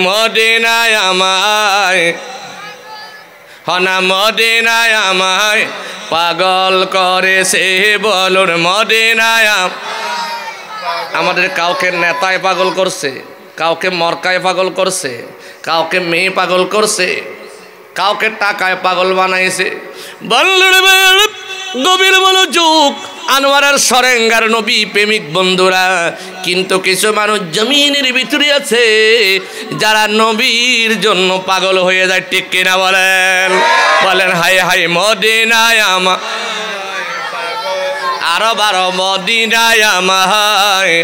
মদিনায় আমায় হনা মদিনায় আমায় পাগল করেছে বলুন মদিনায়। আমাদের কাউকে নেতায় পাগল করছে, কাউকে মরকায় পাগল করছে, কাউকে মেয়ে পাগল করছে, কাউকে টাকায় পাগল বানাইছে। গভীর মনোযোগ, আনোয়ারের সরেঙ্গার নবী প্রেমিক বন্ধুরা, কিন্তু কিছু মানুষ জমিনের ভিতরে আছে যারা নবীর জন্য পাগল হয়ে যায়, ঠিক কিনা বলেন? বলেন হাই হাই মদিনায় আমা, আরো বারো মদিনায় আমায়,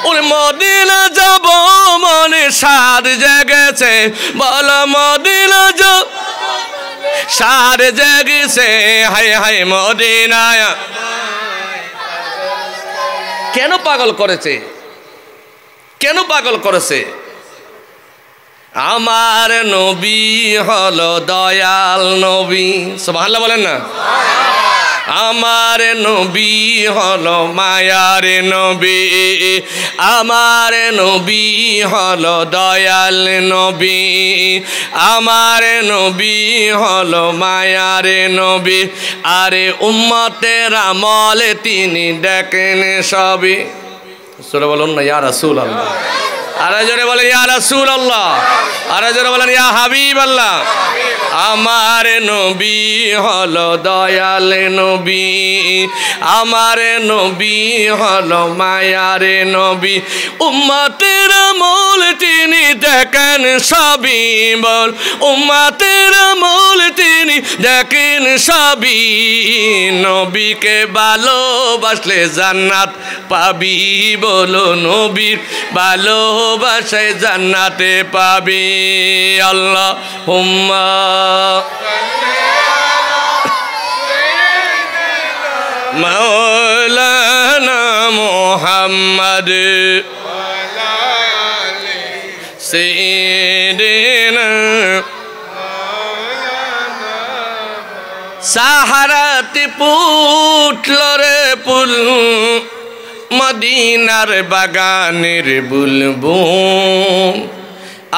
ওর মদিনা যাব মনে সাদ জেগেছে, বল মদিনা যাব সাদ জেগেছে, হাই হাই মদিনায়। কেন পাগল করেছে? কেন পাগল করেছে? আমার নবী হলো দয়াল নবী, সুবহানাল্লাহ বলেন না। আমার নবী হলো মায়ার নবী, আমার নবী হলো দয়াল নবী, আমার নবী হলো মায়ার নবী, আরে উম্মতের আমল তিনি দেখেন সবই। সূরা বলুন না ইয়া রাসূলুল্লাহ, আরে জোরে বলেন ইয়া রাসূলুল্লাহ, আরে জোরে বলেন ইয়া হাবিবাল্লাহ। আমার নবী হলো দয়াল নবী, আমার নবী হলো মায়ার নবী, উম্মতের আমল তিনি দেখেন সবই, বল উম্মতের আমল তিনি দেখেন সবই, নবীকে ভালোবাসলে জান্নাত পাবি, বলো নবীর ভালোবাসায় জান্নাতে পাবি। আল্লাহুম্মা মাওলানা মুহাম্মদ সাইয়্যিদিনা সাহারাতে পুটল রে পুল, মদিনার বাগানের বুলবুল,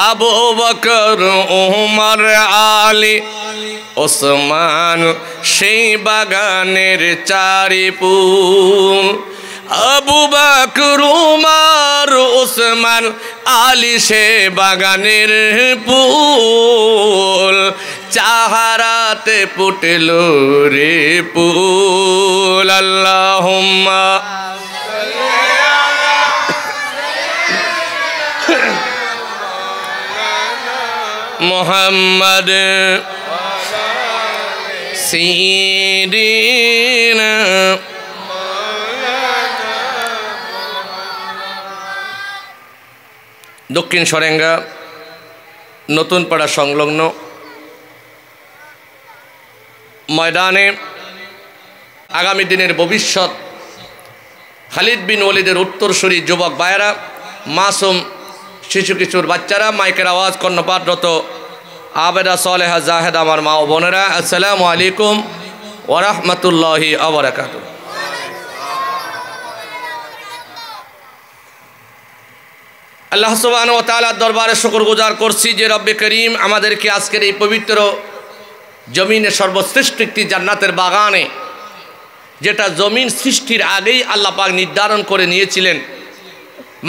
আবু বকর ওমর আলী ওসমান সেই বাগানের চারি ফুল, আবু বকর ওমর ওসমান আলী সে বাগানের ফুল, চাহারাতে ফুটল রে ফুল। আল্লাহুম্মা মুহাম্মদ সাইয়্যিদিনা। দক্ষিণ সরেঙ্গা নতুন পাড়া সংলগ্ন ময়দানে আগামী দিনের ভবিষ্যৎ খালিদ বিন ওয়ালিদের উত্তরসূরি যুবক ভাইয়েরা, মাসুম শিশু কিশোর বাচ্চারা, মাইকের আওয়াজ কর্ণপাঠরত আবেদা সালেহা জাহেদ আমার মা ও বোনেরা, আসসালামু আলাইকুম ওয়া রাহমাতুল্লাহি ওয়া বারাকাতুহু। আল্লাহ সুবহানাহু ওয়া তাআলার দরবারে শুকরগুজার করছি যে রব্বে করিম আমাদেরকে আজকের এই পবিত্র জমিনে সর্বশ্রেষ্ঠ একটি জান্নাতের বাগানে, যেটা জমিন সৃষ্টির আগেই আল্লাহ পাক নির্ধারণ করে নিয়েছিলেন,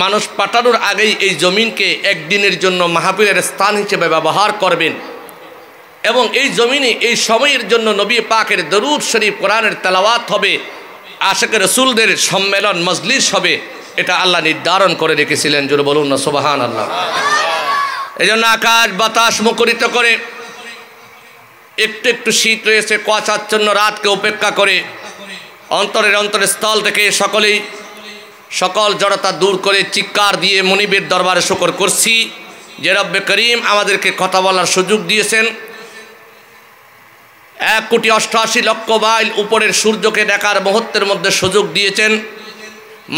মানুষ পাঠানোর আগেই এই জমিনকে একদিনের জন্য মাহফিলের স্থান হিসেবে ব্যবহার করবেন, এবং এই জমিনে এই সময়ের জন্য নবী পাকের দরুদ শরীফ কোরআনের তেলাওয়াত হবে, আশিক রাসূলদের সম্মেলন মজলিস হবে, এটা আল্লাহ নির্ধারণ করে রেখেছিলেন। জোরে বলুন না সুবহানাল্লাহ। এই জন্য আকাশ বাতাস মুখরিত করে, একটু একটু শীত রয়েছে, কুয়াশাচ্ছন্ন রাতকে উপেক্ষা করে অন্তরের স্থল থেকে সকলেই সকল জড়তা দূর করে চিৎকার দিয়ে মনিবের দরবারে শুকর করছি যে রব্বে করিম আমাদেরকে কথা বলার সুযোগ দিয়েছেন। 1,88,00,000 মাইল উপরের সূর্যকে দেখার মুহূর্তের মধ্যে সুযোগ দিয়েছেন।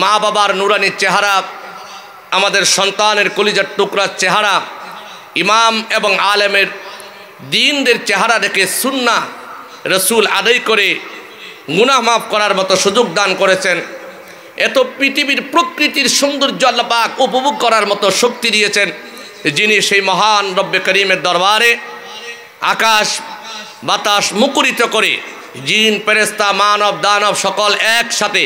মা বাবার নুরানি চেহারা, আমাদের সন্তানের কলিজার টুকরার চেহারা, ইমাম এবং আলেমের দিনদের চেহারা দেখে সুন্নাহ রসুল আদায় করে গুনাহ মাফ করার মতো সুযোগ দান করেছেন। এত পৃথিবীর প্রকৃতির সৌন্দর্য আল্লাহ পাক উপভোগ করার মতো শক্তি দিয়েছেন। যিনি সেই মহান রব্বে করিমের দরবারে আকাশ বাতাস মুখরিত করে জিন ফেরেশতা মানব দানব সকল একসাথে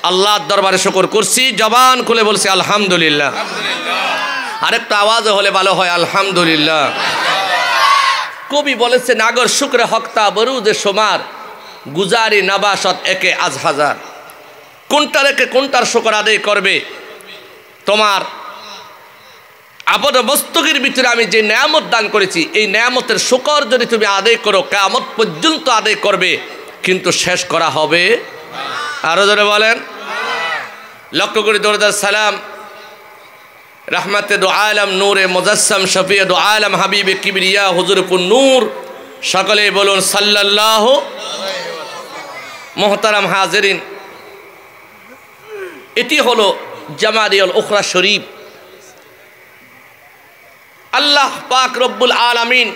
আল্লাহর দরবারে শুকর করছি, জবান খুলে বলছি আলহামদুলিল্লাহ। আরেকটা আওয়াজও হলে ভালো হয়, আলহামদুলিল্লাহ। কবি বলেছেন আগর শুক্রে হক্তা বরুদে সোমার গুজারি নবাসত একে আজ হাজার। কোনটা রেখে কোনটার শুকর আদায় করবে? তোমার আবদ মস্তকের ভিতরে আমি যে নেয়ামত দান করেছি এই নেয়ামতের শুকর যদি তুমি আদায় করো কিয়ামত পর্যন্ত আদায় করবে, কিন্তু শেষ করা হবে। আরো জোরে বলেন। লক্ষ্য করে দরুদ সালাম রহমতে দু আলম নূরে মুজাসসাম শফিয়ে দু আলম হাবিবে কিবরিয়া হুজুরপুর নূর, সকলে বলুন সাল্লাল্লাহু। মোহতারাম হাজিরিন, এটি হলো জামারিয়াল উখরা শরীফ। আল্লাহ পাক রব্বুল আলামিন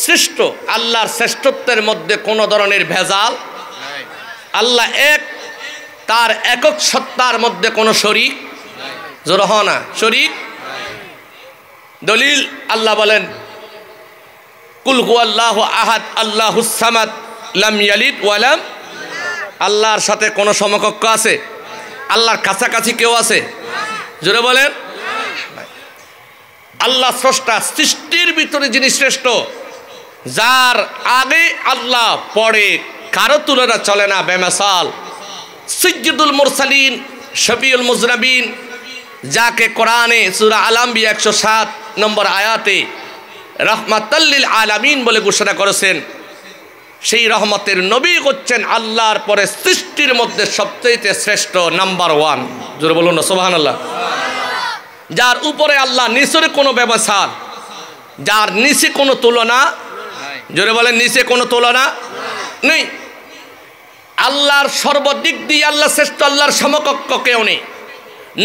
শ্রেষ্ঠ, আল্লাহর শ্রেষ্ঠত্বের মধ্যে কোনো ধরনের ভেজাল। আল্লাহ এক, তার একক সত্তার মধ্যে কোনো শরীক জোরহনা শরীক। দলিল আল্লাহ বলেন কুল হুয়াল্লাহু আহাদ আল্লাহুস সামাদ লাম ইয়ালিদ ওয়ালাম। আল্লাহর সাথে কোনো সমকক্ষ আছে? আল্লাহর কাছাকাছি কেউ আছে? জোরে বলেন। আল্লাহ স্রষ্টা, সৃষ্টির ভিতরে যিনি শ্রেষ্ঠ, যার আগে আল্লাহ পরে কারো তুলনা চলে না, বেমিসাল। সাইয়্যিদুল মুরসালিন শফিউল মুজনাবিন, যাকে কোরআনে সূরা আল আম্বিয়া 107 নম্বর আয়াতে রাহমাতাল লিল আলামিন বলে ঘোষণা করেছেন, সেই রহমতের নবী হচ্ছেন আল্লাহর পরে সৃষ্টির মধ্যে সবচেয়ে শ্রেষ্ঠ, নাম্বার 1। জোরে বলুন না সুবহানাল্লাহ। যার উপরে আল্লাহ নিচের কোনো ব্যবসার, যার নিচে কোনো তুলনা, জোরে বলেন নিচে কোনো তুলনা নেই। আল্লাহর সর্বদিক দিয়ে আল্লাহ শ্রেষ্ঠ, আল্লাহর সমকক্ষ কেউ নেই।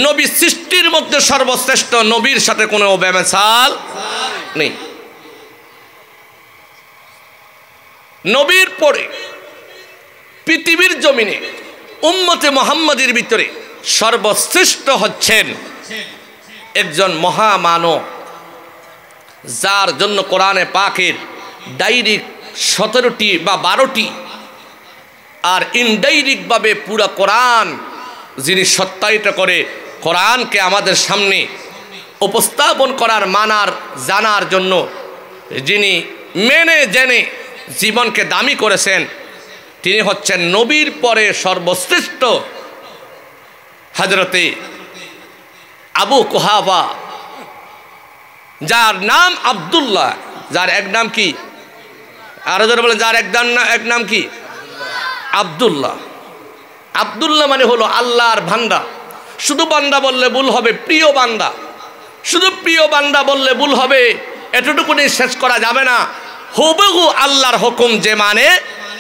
নবী সৃষ্টির মধ্যে সর্বশ্রেষ্ঠ, নবীর সাথে কোনো ব্যবসাল নেই। নবীর পরে পৃথিবীর জমিনে উম্মতে মুহাম্মাদের ভিতরে সর্বশ্রেষ্ঠ হচ্ছেন একজন মহামানব, যার জন্য কোরআনে পাকের ডাইরেক্ট 17টি বা 12টি আর ইনডাইরেক্টভাবে পুরো কোরআন যিনি সত্যায়িত করে কোরআনকে আমাদের সামনে উপস্থাপন করার, মানার, জানার জন্য যিনি মেনে জেনে জীবনকে দামি করেছেন, তিনি হচ্ছেন নবীর পরে সর্বশ্রেষ্ঠ হযরতে আবু কুহাফা, যার নাম আব্দুল্লাহ। যার এক নাম কি? আরো যারা বলেন যার এক নাম কি? আব্দুল্লাহ। আব্দুল্লাহ মানে হলো আল্লাহর বান্দা। শুধু বান্দা বললে ভুল হবে, প্রিয় বান্দা। শুধু প্রিয় বান্দা বললে ভুল হবে, এতটুকুনি শেষ করা যাবে না। হুবহু আল্লাহর হুকুম যে মানে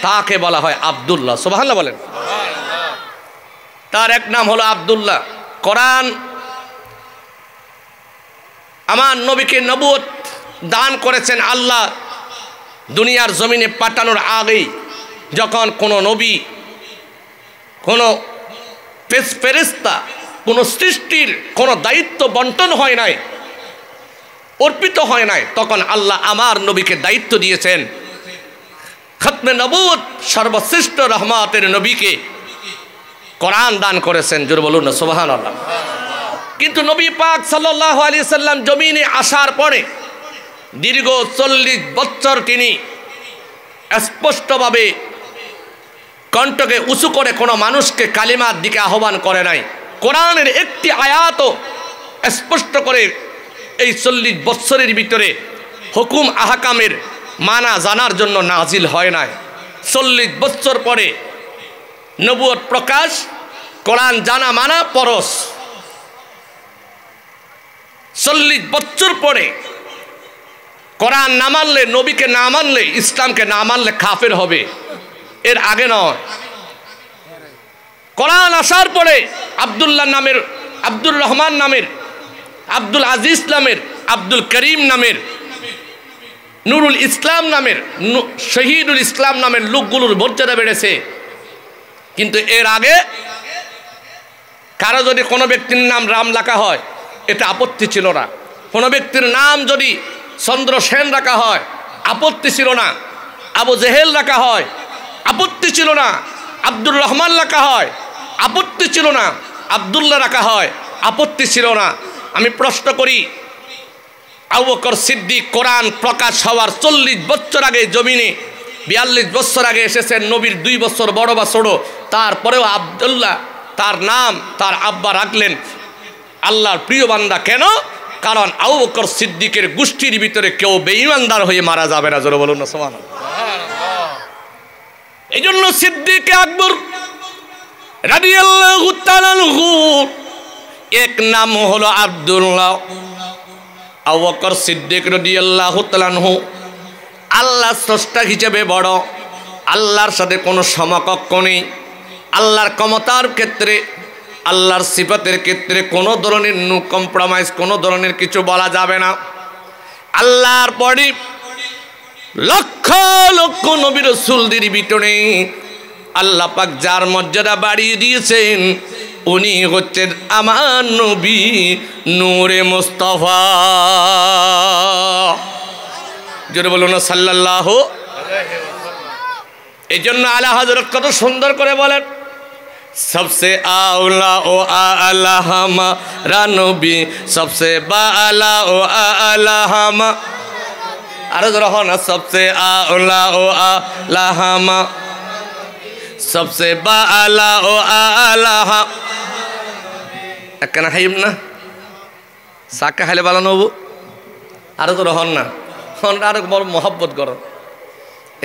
তাকে বলা হয় আব্দুল্লাহ। সুবহানাল্লাহ বলেন। তার এক নাম হলো আব্দুল্লাহ। কোরআন আমার নবীকে নবুয়ত দান করেছেন আল্লাহ দুনিয়ার জমিনে পাঠানোর আগেই। যখন কোনো নবী, কোনো ফেরেশতা, কোনো সৃষ্টির কোনো দায়িত্ব বন্টন হয় নাই, অর্পিত হয় নাই, তখন আল্লাহ আমার নবীকে দায়িত্ব দিয়েছেন। খতমে নবুয়ত সর্বশ্রেষ্ঠ রহমতের নবীকে কোরআন দান করেছেন। জোরে বলুন না সুবহানাল্লাহ। কিন্তু নবী পাক সাল্লাল্লাহু আলাইহি সাল্লাম জমিনে আসার পরে দীর্ঘ 40 বছর তিনি স্পষ্টভাবে কণ্ঠকে উঁচু করে কোনো মানুষকে কালিমার দিকে আহ্বান করে নাই। কোরআনের একটি আয়াতও স্পষ্ট করে এই 40 বছরের ভিতরে হুকুম আহকামের মানা জানার জন্য নাজিল হয় নাই। 40 বছর পরে নবুয়ত প্রকাশ, কোরআন জানা মানা পরশ। 40 বছর পরে কোরআন না মানলে, নবীকে না মানলে, ইসলামকে না মানলে কাফের হবে, এর আগে নয়। কোরআন আসার পরে আব্দুল্লাহ নামের, আব্দুর রহমান নামের, আব্দুল আজিজ নামের, আব্দুল করিম নামের, নুরুল ইসলাম নামের, শহীদুল ইসলাম নামের লোকগুলোর মর্যাদা বেড়েছে। কিন্তু এর আগে কারো যদি কোনো ব্যক্তির নাম রাম লেখা হয়, এটা আপত্তি ছিল না। কোনো ব্যক্তির নাম যদি চন্দ্রসেন রাখা হয় আপত্তি ছিল না, আবু জেহেল রাখা হয় আপত্তি ছিল না, আব্দুর রহমান রাখা হয় আপত্তি ছিল না, আব্দুল্লাহ রাখা হয় আপত্তি ছিল না। আমি প্রশ্ন করি, আবু বকর সিদ্দিক কোরআন প্রকাশ হওয়ার 40 বছর আগে জমিনে, 42 বছর আগে এসেছেন, নবীর 2 বছর বড় বা ছোট, তারপরেও আব্দুল্লাহ তার নাম তার আব্বা রাখলেন আল্লাহর প্রিয় বান্দা। কেন? কারণ আবু বকর সিদ্দিকের গোষ্ঠীর ভিতরে কেউ বেঈমানদার হয়ে মারা যাবে না। জোরে বলুন না সুবহানাল্লাহ। এই জন্য সিদ্দিক আকবর রাদিয়াল্লাহু তাআলা আনহু এক নাম হলো আব্দুল্লাহ। আবু বকর সিদ্দিক রাদিয়াল্লাহু তাআলা আনহু আল্লাহ স্রষ্টা হিসেবে বড়, আল্লাহর সাথে কোনো সমকক্ষ নেই। আল্লাহর ক্ষমতার ক্ষেত্রে, আল্লাহর সিফাতের ক্ষেত্রে কোনো ধরনের নো কম্প্রোমাইজ, কোনো ধরনের কিছু বলা যাবে না। আল্লাহর পরে লক্ষ লক্ষ নবী রাসূলদের ভিতরে আল্লাহ পাক যার মর্যাদা বাড়িয়ে দিয়েছেন উনি হচ্ছেন আমার নবী নূরে মুস্তাফা। জোরে বলুন না সাল্লাল্লাহু আলাইহি ওয়াসাল্লাম। এই জন্য আলা হযরত কত সুন্দর করে বলেন, सबसे आला ओ आला हमारा नबी, सबसे बाला ओ आला हम, अरे जरा हो ना, सबसे आला ओ आला हम, सबसे बाला ओ आला हम। একখানা খাইম না সাকা খাইলে বালা নবু, আরো তো রহন না, আরো বড় মহব্বত করো।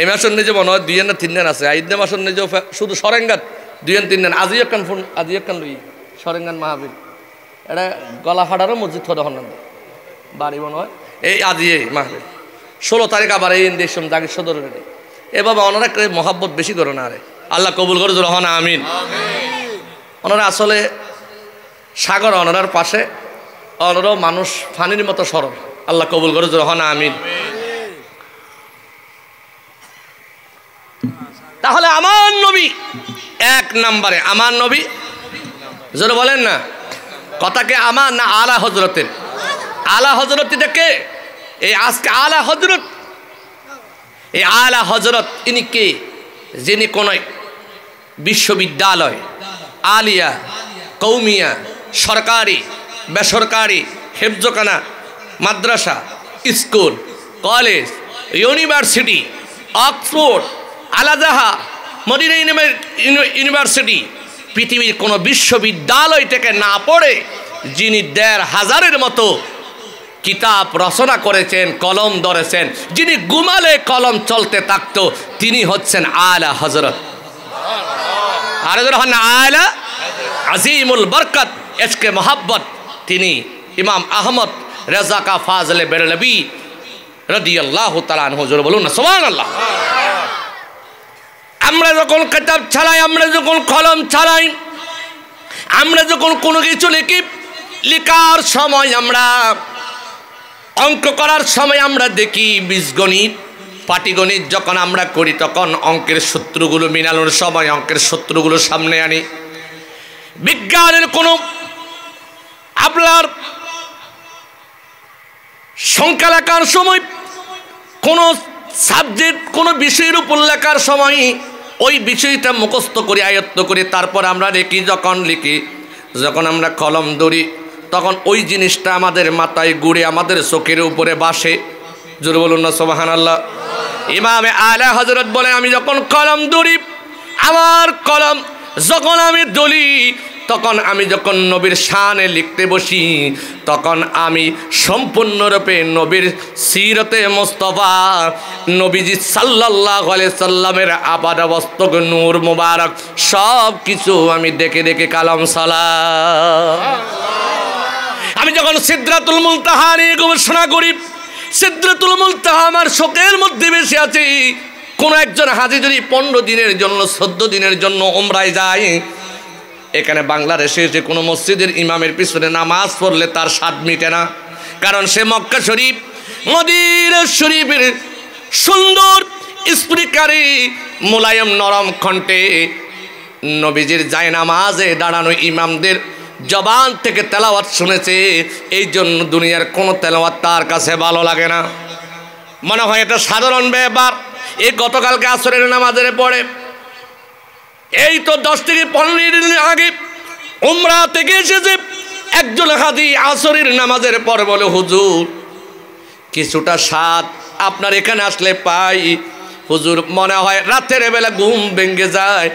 এই মাসের নিজে মনে হয় 2 না 3 দিন আছে, ঈদ মাসের নিজেও শুধু সরেঙ্গাত 2 3 দিন। আজি একখান ফোন, আজি একখান লই সরেঙ্গান মাহবিল, এটা গলা ফাটারও মসজিদ থ দখন বাড়ি মনে হয় এই আজি এই মাহবিল 16 তারিখ আবার এই দেশম জাগির সদর রেডি। এ বাবা ওনারা মহাব্বত বেশি করো না, আরে আল্লাহ কবুল করে রহন আমিন। ওনারা আসলে সাগর, ওনারার পাশে ওনারাও মানুষ ফানির মতো সরল, আল্লাহ কবুল করে রহন আমিন। তাহলে আমার নবী এক নম্বরে, আমার নবী জোরে বলেন না কথাকে, আমার না আলা হজরতের? আলা হজরত এটা কে? এই আজকে আলা হজরত, এই আলা হজরত ইনি কে? যিনি কোন বিশ্ববিদ্যালয়, আলিয়া, কৌমিয়া, সরকারি, বেসরকারি, হেফজখানা, মাদ্রাসা, স্কুল, কলেজ, ইউনিভার্সিটি, অক্সফোর্ড, আলাজাহা, মদিনা ইউনিভার্সিটি, পৃথিবীর কোনো বিশ্ববিদ্যালয় থেকে না পড়ে যিনি ১৫০০-এর মতো কিতাব রচনা করেছেন, কলম ধরেছেন, যিনি ঘুমালে কলম চলতে থাকতো, তিনি হচ্ছেন আলা হজরত। আর হন আলা আজিমুল বরকত এশকে মোহাব্বত, তিনি ইমাম আহমদ রেজা কা ফাজলে বেরলবি রাদিয়াল্লাহু তাআলা আনহু। জোরে বলুন না সুবহানাল্লাহ। আমরা যখন কিতাব চালাই, আমরা যখন কলম চালাই, আমরা যখন কোনো কিছু লিখি, লেখার সময় আমরা অঙ্ক করার সময় আমরা দেখি বীজগণিত, পাটিগণিত যখন আমরা করি তখন অঙ্কের সূত্রগুলো মিলানোর সময় অঙ্কের সূত্রগুলো সামনে আনি। বিজ্ঞানের কোনো আপনার সংখ্যা লেখার সময়, কোনো সাবজেক্ট, কোনো বিষয়ের উপর লেখার সময় ওই বিষয়টা মুখস্থ করে আয়ত্ত করে তারপর আমরা লিখি। যখন লিখি, যখন আমরা কলম ধরি, তখন ওই জিনিসটা আমাদের মাথায় ঘুরে আমাদের চোখের উপরে বাসে। জোরে বলুন না সুবহানাল্লাহ। ইমামে আলা হযরত বলে, আমি যখন কলম ধরি, আমার কলম যখন আমি ধরি, তখন আমি যখন নবীর শানে লিখতে বসি, তখন আমি সম্পূর্ণরূপে নবীর সিরতে মুস্তাফা নবীজি সাল্লাল্লাহু আলাইহি সাল্লামের আপাদমস্তক নূর মুবারক সব কিছু আমি দেখে দেখে কালাম সালাম। আমি যখন সিদরাতুল মুনতাহা নিয়ে গবেষণা করি, সিদরাতুল মুনতাহা আমার শোকের মধ্যে বেশি আছে। কোন একজন হাজী যদি 15 দিনের জন্য 14 দিনের জন্য উমরায় যায়, এখানে বাংলাদেশে যে কোনো মসজিদের ইমামের পিছনে নামাজ পড়লে তার স্বাদ মিটে না। কারণ সে মক্কা শরীফ, মদিনা শরীফের সুন্দর স্পিকারে মোলায়েম নরম কণ্ঠে নবীজির যায় নামাজে দাঁড়ানো ইমামদের জবান থেকে তেলাওয়াত শুনেছে, এই জন্য দুনিয়ার কোনো তেলাওয়াত তার কাছে ভালো লাগে না। মনে হয় এটা সাধারণ ব্যাপার। এই গতকালকে আসরের নামাজের পরে এই তো 10 থেকে 15 দিন আগে উমরা থেকে এসেছে একজন হাজি, আসরের নামাজের পর বলে, হুজুর কিছুটা স্বাদ আপনার এখানে আসলে পাই হুজুর, মনে হয় রাতের বেলা ঘুম ভেঙে যায়,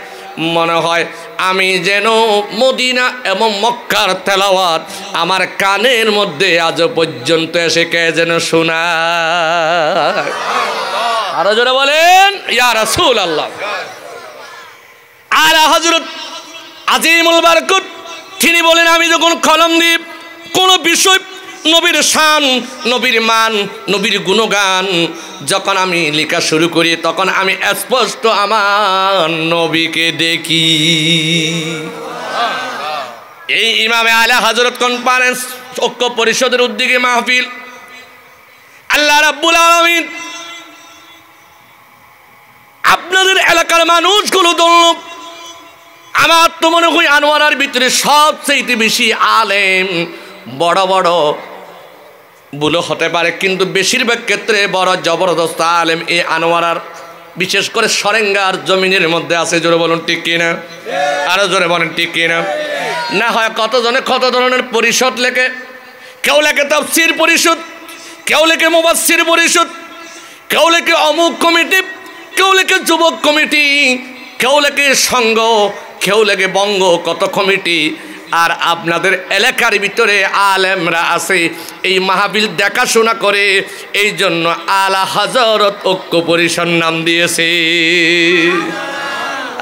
মনে হয় আমি যেন মদিনা এবং মক্কার তেলাওয়াত আমার কানের মধ্যে আজ পর্যন্ত এসে কে যেন শোনায়। আরো জোরে বলেন ইয়া রাসূলুল্লাহ। আর হযরত আজিমুল বারকত তিনি বলেন, আমি যখন কলম দিই কোনো বিষয়, নবীর শান, নবীর মান, নবীর গুণগান যখন আমি লেখা শুরু করি, তখন আমি স্পষ্ট আমার নবীকে দেখি। এই ইমামে আলা হযরত কনফারেন্স ঐক্য পরিষদের উদ্যোগে মাহফিল, আল্লাহ রাব্বুল আলামিন আপনাদের এলাকার মানুষগুলো ধরল। আমার তো মনে হয় আনোয়ারার ভিতরে সবচেয়ে বেশি আলেম বড় বড় বুলো হতে পারে, কিন্তু বেশিরভাগ ক্ষেত্রে বড় জবরদস্ত আলেম এই আনোয়ারার, বিশেষ করে সরেঙ্গার জমিনের মধ্যে আছে। জোরে বলুন ঠিক কিনা, আরো জোরে বলেন ঠিক কিনা। না হয় কতজনে কত ধরনের পরিষদ লেখে, কেউ লেখে তাফসীর পরিষদ, কেউ লেখে মুফাসসির পরিষদ, কেউ লেখে অমুক কমিটি, কেউ লেখে যুবক কমিটি, কেউ লেখে সংঘ, কেউ লেখে বঙ্গ, কত কমিটি। আর আপনাদের এলাকার ভিতরে আলেমরা আছে, এই মাহফিল দেখাশোনা করে, এই জন্য আলা হযরত ঐক্য পরিষদ নাম দিয়েছে।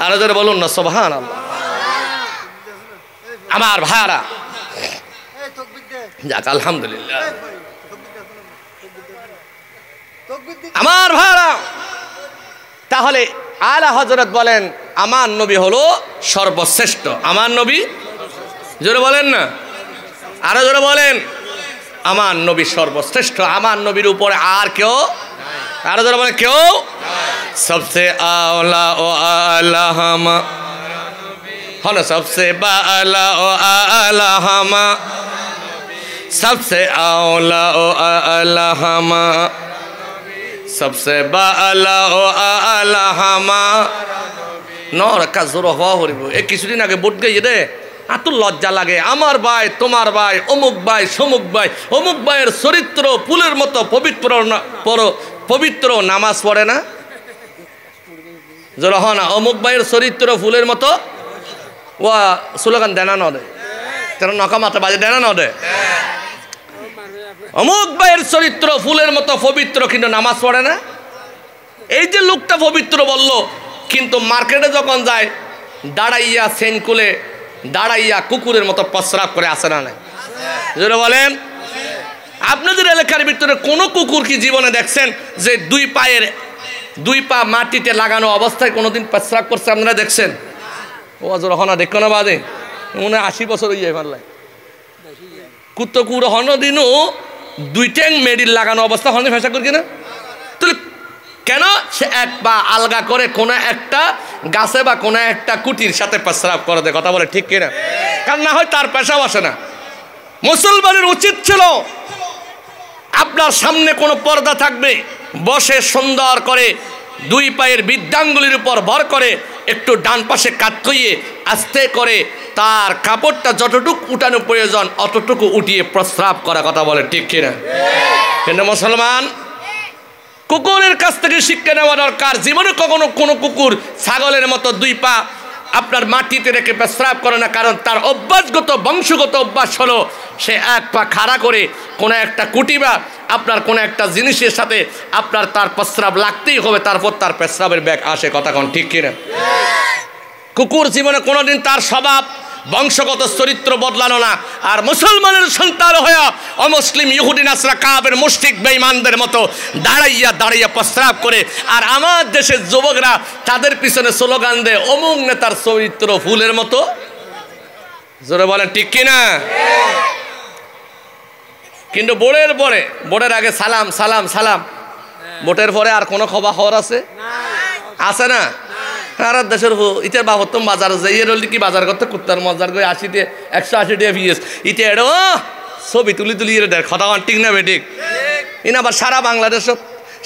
আর যারা বলুন না সুবহানাল্লাহ। আমার ভাইরা, যাক আলহামদুলিল্লাহ, আমার ভাইরা, তাহলে আলা হযরত বলেন আমার নবী হলো সর্বশ্রেষ্ঠ। আমার নবী, জোরে বলেন না, আরো জোরে বলেন, আমার নবী সর্বশ্রেষ্ঠ। আমার নবীর উপরে আর কেউ, আরো জোরে বলেন কেউ, সবসে আলা ও আলা হামা, হন সবসে বালা ও আলা হামা, সবসে আলা ও আলা হামা, সবসে বালা ও আলা হামা। নর কাজর হওয়া হরিব। এই কিছুদিন আগে ভোট গিয়ে দে, এত লজ্জা লাগে। আমার ভাই, তোমার ভাই, অমুক ভাই, সমুক ভাই, অমুক ভাইয়ের চরিত্র ফুলের মতো পবিত্র, পবিত্র নামাজ পড়ে না, জোর হ না, অমুক ভাইয়ের চরিত্র ফুলের মতো, ও স্লোগান দেনা ন দে, তেরা নকা মাথা বাজে দেনা ন দে। অমুক ভাইয়ের চরিত্র ফুলের মতো পবিত্র, কিন্তু নামাজ পড়ে না। এই যে লোকটা পবিত্র বলল, কিন্তু মার্কেটে যখন যায় দাঁড়াইয়া সেন কুলে দাঁড়াইয়া কুকুরের মতো প্রস্রাব করে, আসে না নাই? যদি বলেন আপনাদের এলাকার ভিতরে কোনো কুকুর কি জীবনে দেখছেন যে দুই পা মাটিতে লাগানো অবস্থায় কোনোদিন প্রস্রাব করছে? আপনারা দেখছেন? ও হনা দেখো না বাদে মনে 80 বছর হয়ে যায় মারলাই কুত্তো কুকুর হন দিনও 2 ট্যাং মেডিল লাগানো অবস্থা হনে ফেসা করি কিনা? তাহলে কেন সে এক পা আলগা করে কোনো একটা গাছে বা কোনো একটা কুটির সাথে প্রস্রাব করে দেয়? কথা বলে ঠিক কিনা? কারণ না হয় তার পেশা বসে না। মুসলমানের উচিত ছিল আপনার সামনে কোনো পর্দা থাকবে, বসে সুন্দর করে 2 পায়ের বৃদ্ধাঙ্গুলির উপর ভর করে একটু ডান পাশে কাত কইয়ে আস্তে করে তার কাপড়টা যতটুকু উঠানো প্রয়োজন অতটুকু উঠিয়ে প্রস্রাব করা। কথা বলে ঠিক কিনা? কিন্তু মুসলমান কুকুরের কাছ থেকে শিক্ষা নেওয়া দরকার। জীবনে কখনো কোনো কুকুর ছাগলের মতো 2 পা আপনার মাটিতে রেখে প্রস্রাব করে না, কারণ তার অভ্যাসগত বংশগত অভ্যাস হলো সে 1 পা খাড়া করে কোনো একটা কুটি বা আপনার কোনো একটা জিনিসের সাথে আপনার তার প্রস্রাব লাগতেই হবে, তারপর তার প্রস্রাবের ব্যাগ আসে। কথা কোন ঠিক কিনা? কুকুর জীবনে কোনোদিন তার স্বভাব বংশগত চরিত্র বদলানো না। আর মুসলমানের সন্তান হয়ে অমুসলিম ইহুদি নাসরা কাবের মুশরিক বেঈমানদের মতো দাঁড়াইয়া দাঁড়াইয়া প্রস্রাব করে। আর আমার দেশের যুবকরা তাদের পিছনে স্লোগান দেয় অমুক নেতার চরিত্র ফুলের মতো। জোরে বলেন ঠিক কিনা? কিন্তু বোর্ডের আগে সালাম সালাম সালাম, ভোটের পরে আর কোনো খবর আছে? আছে না? আর দেশের ইটার বাবতম বাজার যাইয়ে রলি কি বাজার করতে কুত্তার মজার করে 80 180 টাকা পিএস ইটা এড়ো ছবি তুলি তুলি দেখ কথা ঠিক না বেঠিক ইনা আবার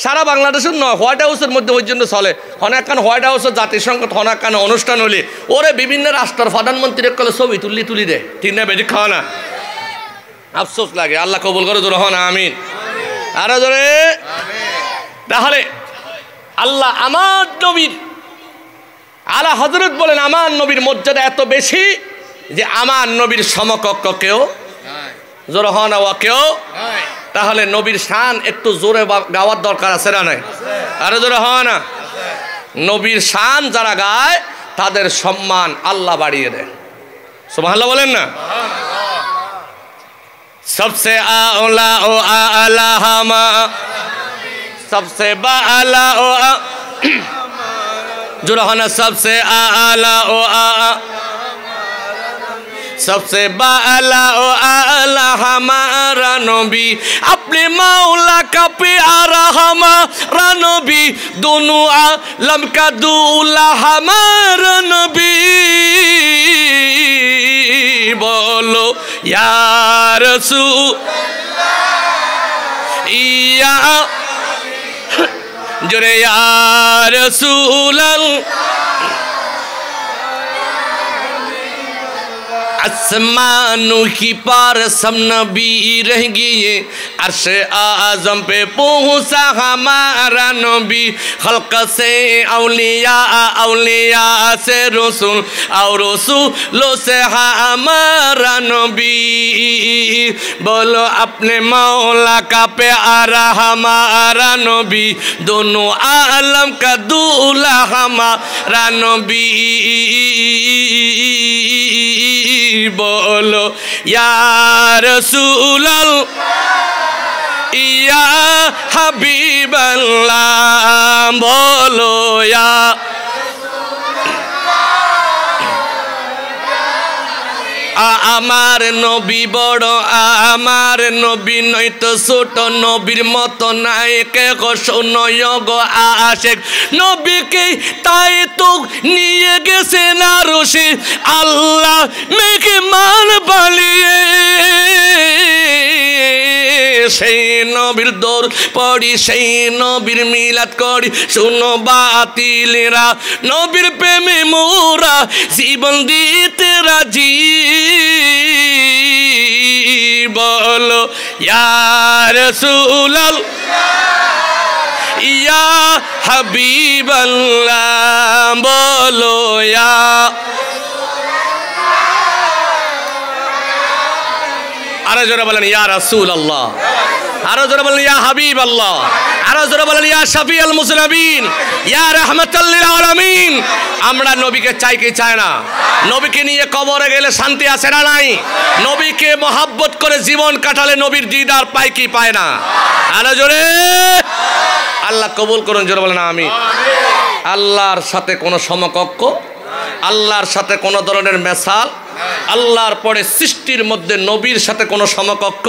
সারা বাংলাদেশের নয় হোয়াইট হাউসের মধ্যে ওই জন্য চলে অনেকক্ষণ হোয়াইট হাউসের জাতিসংঘ অনেকক্ষণ অনুষ্ঠান হলে ওরে বিভিন্ন রাষ্ট্রের প্রধানমন্ত্রীর কলে ছবি তুলি দে ঠিক না বেঠিক খাওয়া না আফসোস লাগে আল্লাহ কবুল করে জোর হন আমিন আরো জোরে তাহলে আল্লাহ আমার নবীর আলা হযরত বলেন আমার নবীর মর্যাদা এত বেশি যে আমার নবীর সমকক্ষ কেউ জোর হন কেউ তাহলে নবীর শান একটু জোরে গাওয়ার দরকার আছে না নাই আরো জোরে হয় না নবীর শান যারা গায় তাদের সম্মান আল্লাহ বাড়িয়ে দেয় সুবহানাল্লাহ বলেন না सबसे आला ओ आला हमा सबसे बाला ओ जो रहना सबसे आला ओ सबसे बाला ओ आला हमारा नबी अपने मौला का प्यारा हमारा नबी दोनों आलम का दूल्हा हमारा नबी बोलो या रसूल या जोरे या रसूल आसमानों की पार सब नबी रह गए अर्श आज़म पे पहुँचा हमारा नबी खल्क से औलिया औलिया से रसूल और रसूलों से हमारा नबी बोलो अपने मौला का प्यारा हमारा नबी दोनों आलम का दूल्हा हमारा नबी बोलो या रसूल या हबीब अल्लाह बोलो या আমার নবী বড় আমার নবী নয়তো ছোট নবীর মতো নায়কে শোনয়গ আশেক নবীকে তাই তো নিয়ে গেছে না রশি আল্লাহ মেহমান বানিয়ে সেই নবীর দৌড় পড়ি সেই নবীর মিলাদ করি শুনো বাতিলেরা নবীর প্রেমে মোরা জীবন দিতে রাজি बोलो या रसूल या हबीब अल्लाह बोलो या আরো জোরে বলেন ইয়া রাসূল আল্লাহ আরো জোরে বলেন ইয়া হাবিব আল্লাহ আরো জোরে বলেন ইয়া শাফিউল মুজনিবিন ইয়া রাহমাতাল লিল আলামিন আমরা নবীকে চাই কি চাই না নবীকে নিয়ে কবরে গেলে শান্তি আছে না নাই নবীকে মহব্বত করে জীবন কাটালে নবীর দিদার পায় কি পায় না আরো জোরে আল্লাহ কবুল করুন জোরে বলেন আমিন আল্লাহর সাথে কোনো সমকক্ষ আল্লাহর সাথে কোনো ধরনের মেসাল আল্লাহর পরে সৃষ্টির মধ্যে নবীর সাথে কোনো সমকক্ষ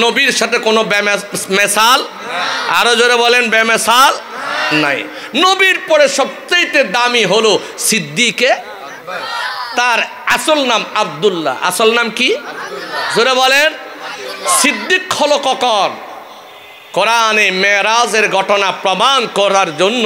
নবীর সাথে কোনো মেসাল আরো জোরে বলেন বেমেসাল নাই নবীর পরে সবচেয়ে দামি হলো সিদ্দিকে তার আসল নাম আব্দুল্লাহ আসল নাম কি জোরে বলেন সিদ্দিক হলো কখন কোরআনে মেরাজের ঘটনা প্রমাণ করার জন্য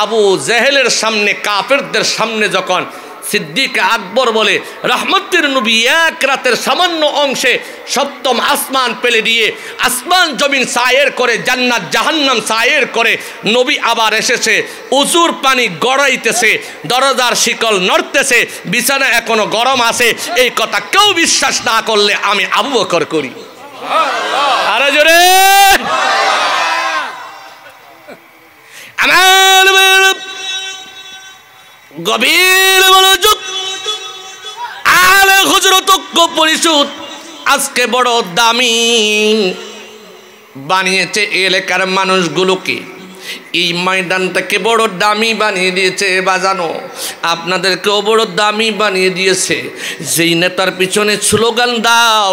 আবু জেহেলের সামনে কাফেরদের সামনে যখন সিদ্দিক আকবর বলে রহমতের নবী এক রাতের সামান্য অংশে সপ্তম আসমান পেলে দিয়ে আসমান জমিন সায়ের করে জান্নাত জাহান্নাম সায়ের করে নবী আবার এসেছে উজুর পানি গড়াইতেছে দরজার শিকল নড়তেছে বিছানা এখনো গরম আছে এই কথা কেউ বিশ্বাস না করলে আমি আবু বকর করি আরে জোরে আমার গভীর মনোযোগ আলে হুজরত পরিষদ আজকে বড় দামি বানিয়েছে এলাকার মানুষগুলোকে এই ময়দানটাকে বড় দামি বানিয়ে দিয়েছে বাজানো আপনাদেরকেও বড় দামি বানিয়ে দিয়েছে যেই নেতার পিছনে স্লোগান দাও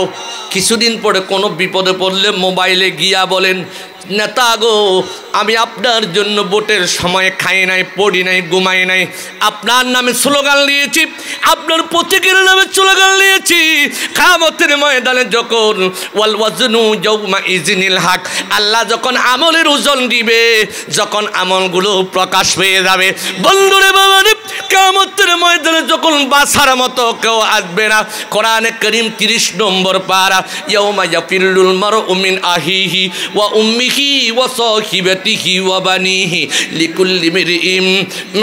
কিছুদিন পরে কোনো বিপদে পড়লে মোবাইলে গিয়া বলেন নেতা গো, আমি আপনার জন্য ভোটের সময় খাই নাই, পড়ি নাই, ঘুমাই নাই, আপনার নামে স্লোগান দিয়েছি, আপনার প্রতীকের নামে স্লোগান দিয়েছি। কিয়ামতের ময়দানে যখন ওয়াল ওয়াজনু ইয়াউমা ইযিনিল হক, আল্লাহ যখন আমলের ওজন দিবে, যখন আমলগুলো প্রকাশ পেয়ে যাবে, বন্ধুরে বাবারে, কিয়ামতের ময়দানে যখন বাছার মতো কেউ আসবে না। কোরআনে কারীম 30 নম্বর পারা, ইয়াউমা ইয়াফিরুল মারউ মিন আখিহি ওয়া উম্মিহি ওয়া সাহিবাতিহি ওয়া বানিহি লিকুল্লি মিরইম।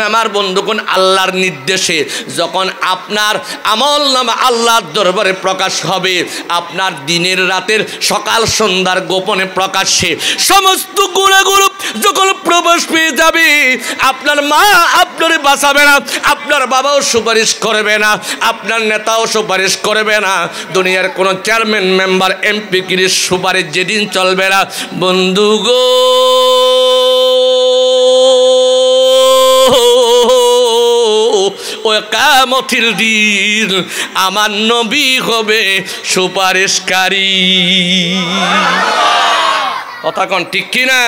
আমার বন্ধুগণ, আল্লাহর নির্দেশে যখন আপনার আমলনামা আল্লাহর দরবারে প্রকাশ হবে, আপনার দিনের রাতের সকাল সন্ধ্যার গোপনে প্রকাশ্যে সমস্ত গুনাহগুলো যখন প্রকাশ পেয়ে যাবে, আপনার মা আপনারে বাঁচাবে না, আপনার বাবাও সুপারিশ করবে না, আপনার নেতাও সুপারিশ করবে না, দুনিয়ার কোনো চেয়ারম্যান মেম্বার এমপি কিরির সুপারিশ যেদিন চলবে না, বন্ধু গো, ওই কিয়ামতের দিন আমার নবী হবে সুপারিশকারী। কথা কোন ঠিক কিনা?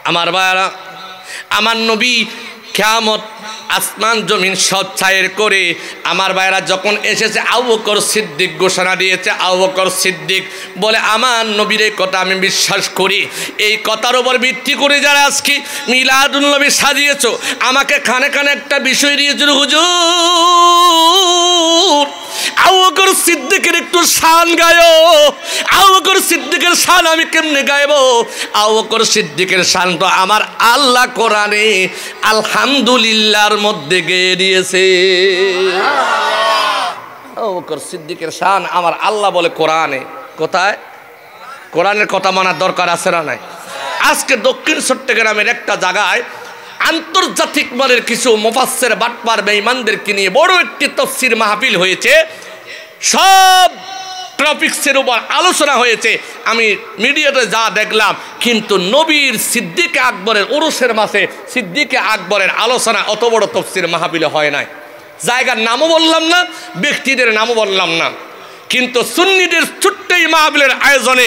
আমার ভাইরা, আমার নবী কিয়ামত আসমান জমিন সব ছায়ের করে আমার ভাইরা যখন এসেছে, আবু বকর সিদ্দিক ঘোষণা দিয়েছে, আবু বকর সিদ্দিক বলে, আমার নবীর এই কথা আমি বিশ্বাস করি। এই কথার উপর ভিত্তি করে যারা আজকে মিলাদুন নবী সাজিয়েছো, আমাকে খানে খানে একটা বিষয় দিয়েছিল, হুজুর আবু বকর সিদ্দিকের একটু শান গায়ো। আবু বকর সিদ্দিকের শান আমি কেমনে গাইবো? আবু বকর সিদ্দিকের শান তো আমার আল্লাহ কোরআনে আলহামদুলিল্লাহর মধ্যে গেয়ে দিয়েছে। আবু বকর সিদ্দিকের শান আমার আল্লাহ বলে কোরআনে। কোথায়? কোরআনের কথা মানার দরকার আছে না নাই? আজকে দক্ষিণ চট্টগ্রামের একটা জায়গায় আন্তর্জাতিক মানের কিছু মুফাসসির বাটপার বেঈমানদেরকে নিয়ে বড় একটি তাফসীর মাহফিল হয়েছে। সব টপিকসের উপর আলোচনা হয়েছে, আমি মিডিয়াতে যা দেখলাম। কিন্তু নবীর সিদ্দিকে আকবরের উরুসের মাসে সিদ্দিকে আকবরের আলোচনা অত বড় তাফসীর মাহফিলে হয় নাই। জায়গার নামও বললাম না, ব্যক্তিদের নামও বললাম না, কিন্তু সুন্নিদের ছোট্ট এই মাহফিলের আয়োজনে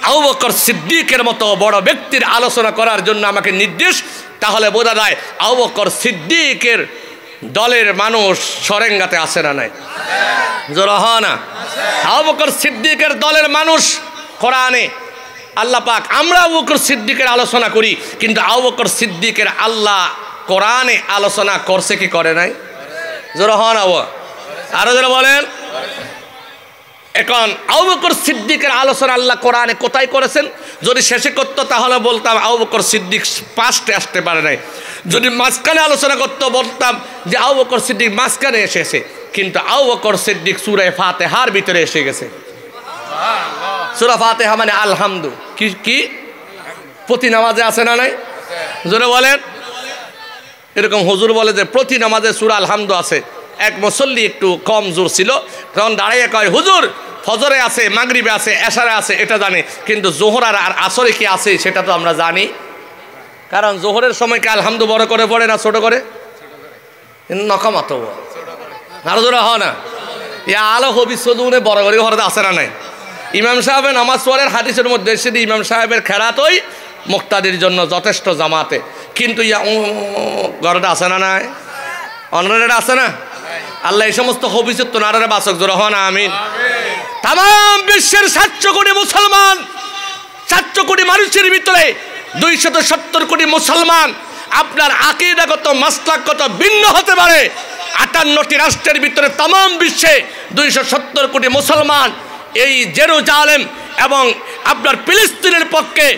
আবু বকর সিদ্দিকের মতো বড় ব্যক্তির আলোচনা করার জন্য আমাকে নির্দেশ। তাহলে বোঝা যায় আবু বকর সিদ্দিকের দলের মানুষ সরেঙ্গাতে আসে না নাই? জোরে হয় না? আবু বকর সিদ্দিকের দলের মানুষ কোরআনে আল্লাহ পাক, আমরা আবু বকর সিদ্দিকের আলোচনা করি, কিন্তু আবু বকর সিদ্দিকের আল্লাহ কোরআনে আলোচনা করছে কি করে নাই? জোরে হয় না? আরো জোরে বলেন। এখন আবু বকর সিদ্দিকের আলোচনা আল্লাহ কোরআনে কোথায় করেছেন? যদি শেষে করতো তাহলে বলতাম আবু বকর সিদ্দিক পাশে আসতে পারে নাই। যদি মাঝখানে আলোচনা করতো বলতাম যে আবু বকর সিদ্দিক মাঝখানে এসেছে। কিন্তু আবু বকর সিদ্দিক সূরা ফাতিহার ভিতরে এসে গেছে। সূরা ফাতিহা মানে আলহামদু কি কি প্রতি নামাজে আছে না নাই? জোরে বলেন। এরকম হুজুর বলে যে প্রতি নামাজে সূরা আলহামদু আছে। এক মুসল্লি একটু কম জোর ছিল, তখন দাঁড়িয়ে কয়, হুজুর ফজরে আছে, মাগরিবে আছে, এশারে আছে, এটা জানি, কিন্তু জোহর আর আসরে কি আছে সেটা তো আমরা জানি। কারণ জোহরের সময় কি আলহামদু বড় করে পড়ে না ছোট করে? নকামাত আরো জোরে হয় না? ইয়া আলো হবি সদুনে বড় করে ঘরে আছে না নাই? ইমাম সাহেবের নামাজ পড়ের হাদিসের মধ্যে এসে ইমাম সাহেবের খেরাতই মুক্তাদির জন্য যথেষ্ট জামাতে, কিন্তু ইয়া ঘরটা আছে না নাই? অন্যরা আছে না? আল্লাহ এই সমস্ত হবিষ্যৎ নারারে বাসক জোর হন আমিন। তাম বিশ্বের 700 কোটি মুসলমান, 700 কোটি মানুষের ভিতরে 270 কোটি মুসলমান, আপনার আকীদাগত মাসলাকগত ভিন্ন হতে পারে। 58টি রাষ্ট্রের ভিতরে তাম বিশ্বে 270 কোটি মুসলমান এই জেরুজালেম এবং আপনার ফিলিস্তিনের পক্ষে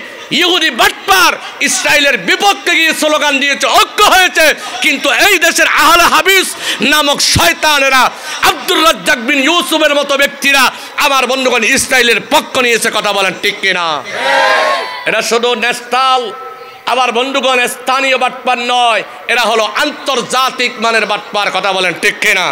ইহুদি বাটপার ইসরায়েলের বিপক্ষে গিয়ে স্লোগান দিয়েছে, ঐক্য হয়েছে। কিন্তু এই দেশের আহলে হাদিস নামক শয়তানেরা, আব্দুর রাজ্জাক বিন ইউসুফের মতো ব্যক্তিরা আমার বন্ধুগণ ইসরায়েলের পক্ষ নিয়েছে। কথা বলেন ঠিক কিনা? এরা শুধু ন্যাশনাল আবার বন্ধুগণ স্থানীয় বাটপার নয়, এরা হলো আন্তর্জাতিক মানের বাটপার। কথা বলেন ঠিক কিনা?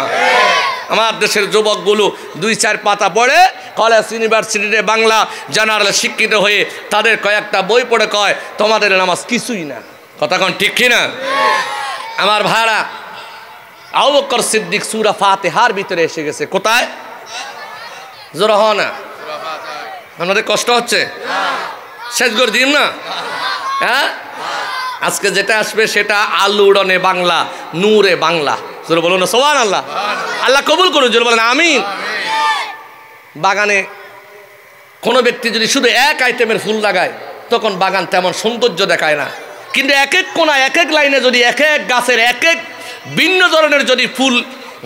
আমার দেশের যুবকগুলো 2-4 পাতা পড়ে কলেজ ইউনিভার্সিটিতে বাংলা জেনারেল শিক্ষিত হয়ে তাদের কয়েকটা বই পড়ে কয় তোমাদের নামাজ কিছুই না। কথা কোন ঠিক কিনা? আমার ভাইরা, আবু বকর সিদ্দিক সূরা ফাতিহার ভিতরে এসে গেছে। কোথায়? জোরে হয় না? আপনাদের কষ্ট হচ্ছে? শেষ করে দিন না। হ্যাঁ, আজকে যেটা আসবে সেটা আলু উড়নে বাংলা, নূরে বাংলা। জোরে বলুন না সুবহানাল্লাহ। আল্লাহ কবুল করুন, জোরে বলেন আমিন। বাগানে কোনো ব্যক্তি যদি শুধু এক আইটেমের ফুল লাগায় তখন বাগান তেমন সৌন্দর্য দেখায় না, কিন্তু এক এক কোণা এক এক লাইনে যদি এক এক গাছের এক এক ভিন্ন ধরনের যদি ফুল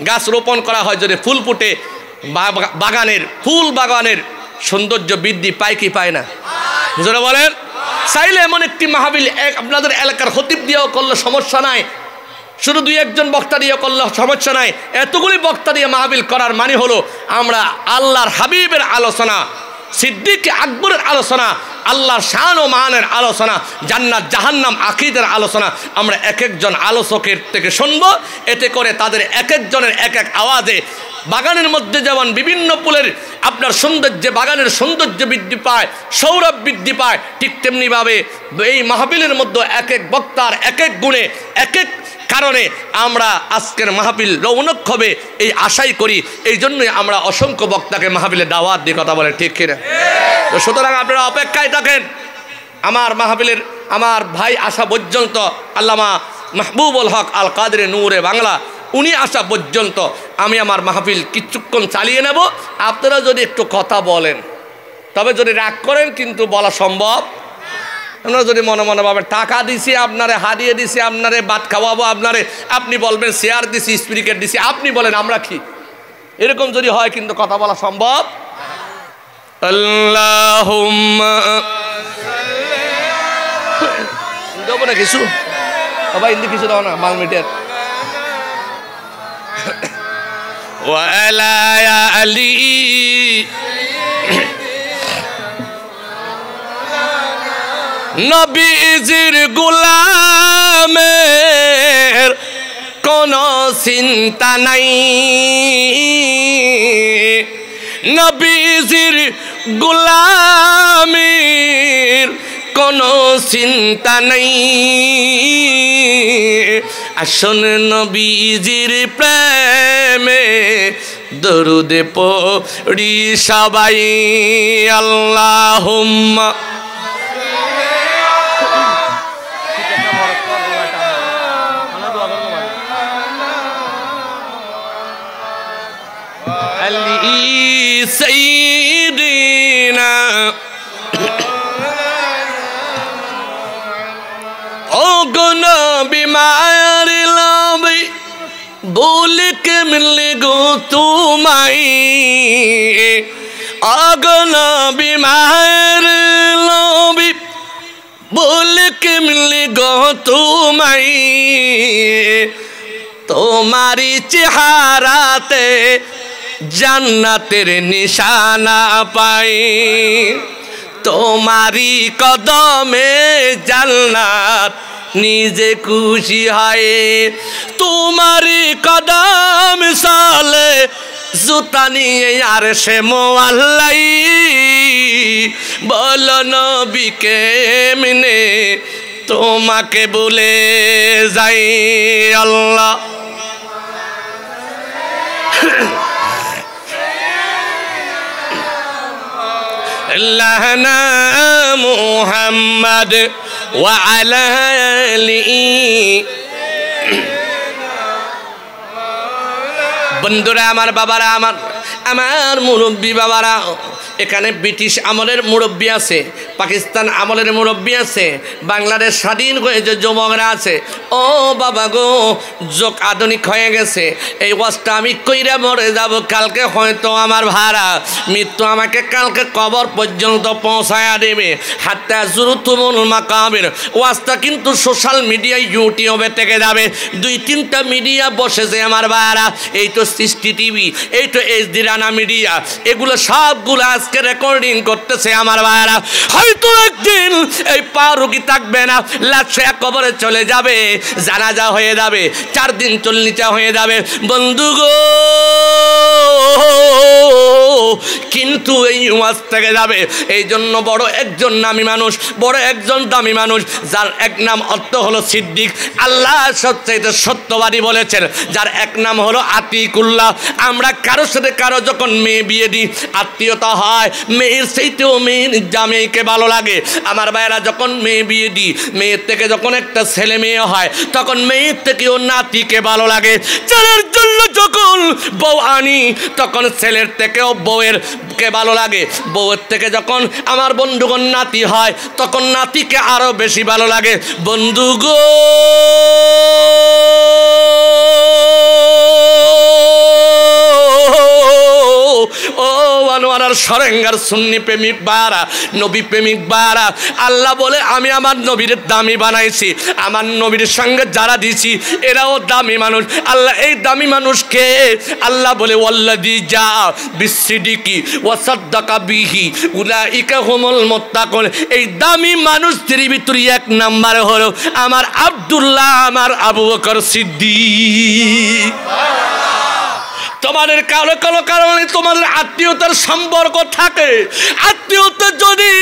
গাছ রোপণ করা হয়, যদি ফুল ফুটে, বাগানের ফুল বাগানের সৌন্দর্য বৃদ্ধি পায় কি পায় না? জোরে বলেন। চাইলে এমন একটি মাহফিল আপনাদের এলাকার খতিব দিয়েও করলে সমস্যা নাই, শুধু দুই একজন বক্তা দিয়ে করলে সমস্যা নাই। এতগুলি বক্তা দিয়ে মাহফিল করার মানে হলো আমরা আল্লাহর হাবিবের আলোচনা, সিদ্দিক আকবরের আলোচনা, আল্লাহর শান ও মানের আলোচনা, জান্নাত জাহান্নাম আকীদার আলোচনা আমরা এক একজন আলোচকের থেকে শুনবো। এতে করে তাদের এক একজনের এক এক আওয়াজে বাগানের মধ্যে যেমন বিভিন্ন ফুলের আপনার সৌন্দর্যে বাগানের সৌন্দর্য বৃদ্ধি পায়, সৌরভ বৃদ্ধি পায়, ঠিক তেমনিভাবে এই মাহফিলের মধ্যে এক এক বক্তার এক এক গুণে এক এক কারণে আমরা আজকের মাহফিল রৌনক হবে এই আশাই করি। এই জন্যই আমরা অসংখ্য বক্তাকে মাহফিলে দাওয়াত দিয়ে কথা বলে, ঠিক কিনা? তো সুতরাং আপনারা অপেক্ষায় থাকেন আমার মাহফিলের আমার ভাই আসা পর্যন্ত, আল্লামা মাহবুবুল হক আল কাদের নূরে বাংলা উনি আসা পর্যন্ত আমি আমার মাহফিল কিছুক্ষণ চালিয়ে নেব। আপনারা যদি একটু কথা বলেন, তবে যদি রাগ করেন কিন্তু বলা সম্ভব। আপনারা যদি মনে মনে ভাবেন টাকা দিছি আপনারে, হারিয়ে দিছি আপনারে, ভাত খাওয়াবো আপনারে, আপনি বলবেন শেয়ার দিছি, স্পিরিকেট দিছি, আপনি বলেন আমরা কি, এরকম যদি হয় কিন্তু কথা বলা সম্ভব। আল্লাহুম্মা দেবো না কিছু, সবাই হিন্দি কিছু দাও না 5 মিনিটের। ওয়ালা আলী নবীজির গোলামের কোনো চিন্তা নাই, নবীজির গোলামের কোনো চিন্তা নাই। আসুন নবীজির প্রেমে দরুদে পড়ি সবাই, আল্লাহুম্মা আলী সাইয়্যিদিনা ও নবী মায়ের নবী বলে কে মিলে গো তোমায়, ও নবী মায়ের নবী বলে কে মিলে গো তোমায়, তোমারি চেহারাতে জান্নাতের নিশানা পাই, তোমারি কদমে জান্নাত নিজে খুশি হয়, তোমারি কদম সালে জুতা নিয়ে আর সে মোয়াল্লাই, বলো নবী কেমনে তোমাকে বলে যাই। আল্লাহ আল্লাহনা মুহাম্মদ ওয়া আলা আলিহি। বন্ধুরা আমার, বাবারা আমার, আমার মুরব্বী বাবারা, এখানে ব্রিটিশ আমলের মুরব্বী আছে, পাকিস্তান আমলের মুরব্বী আছে, বাংলাদেশ স্বাধীন হয়ে যে যুবকরা আছে। ও বাবা গো, যোগ আধুনিক হয়ে গেছে, এই ওয়াজটা আমি কইরা মরে যাব, কালকে হয়তো আমার ভাড়া মৃত্যু আমাকে কালকে কবর পর্যন্ত পৌঁছায়া দেবে। হাত্তা জুরতুমুল মাকাবির ওয়াজটা কিন্তু সোশ্যাল মিডিয়ায় ইউটিউবে থেকে যাবে, 2-3টা মিডিয়া বসেছে আমার ভাড়া, এই তো সৃষ্টি টিভি, এই তো এইচডি রানা মিডিয়া, এগুলো সবগুলো আজকে রেকর্ডিং করতেছে আমার ভাইরা। হয়তো একদিন এই পা রুগী থাকবে না, লাশ কবরে চলে যাবে, জানাজা হয়ে যাবে, 4 দিন চল্লিশা হয়ে যাবে বন্ধু গো, কিন্তু এই ওয়াজ থেকে যাবে। এই জন্য বড় একজন নামী মানুষ, বড় একজন দামি মানুষ, যার এক নাম অর্থ হলো সিদ্দিক, আল্লাহ সবচাইতে সত্যবাদী বলেছেন, যার এক নাম হলো আতিকুল্লাহ। আমরা কারো সাথে কারো যখন মেয়ে বিয়ে দিই, আত্মীয়তা হয়, হয় মেয়ের সেইতেও মেয়ের জামাইকে ভালো লাগে। আমার ভাইরা যখন মেয়ে বিয়ে দিই, মেয়ের থেকে যখন একটা ছেলে মেয়ে হয় তখন মেয়ের থেকেও নাতিকে ভালো লাগে। ছেলের জন্য যখন বউ আনি তখন ছেলের থেকেও বউয়ের কে ভালো লাগে। বউয়ের থেকে যখন আমার বন্ধুগণ নাতি হয় তখন নাতিকে আরো বেশি ভালো লাগে। বন্ধুগো ও আনোয়ারার সরেঙ্গার সুন্নি প্রেমিক বারা, নবী প্রেমিক বারা, আল্লাহ বলে আমি আমার নবীর দামি বানাইছি, আমার নবীর সঙ্গে যারা দিছি এরাও দামি মানুষ। আল্লাহ এই দামি মানুষকে আল্লাহ বলে ওয়াল্লাযী জা বিসসিদিকি ওয়া সাদ্দাকা বিহি উলাইকা হুমুল মুত্তাকুন। এই দামি মানুষদের ভিতরে এক নম্বরে হলো আমার আব্দুল্লাহ, আমার আবু বকর সিদ্দিক। তোমাদের কারো কারো কারণে তোমাদের আত্মীয়তার সম্পর্ক থাকে, আত্মীয়তা যদি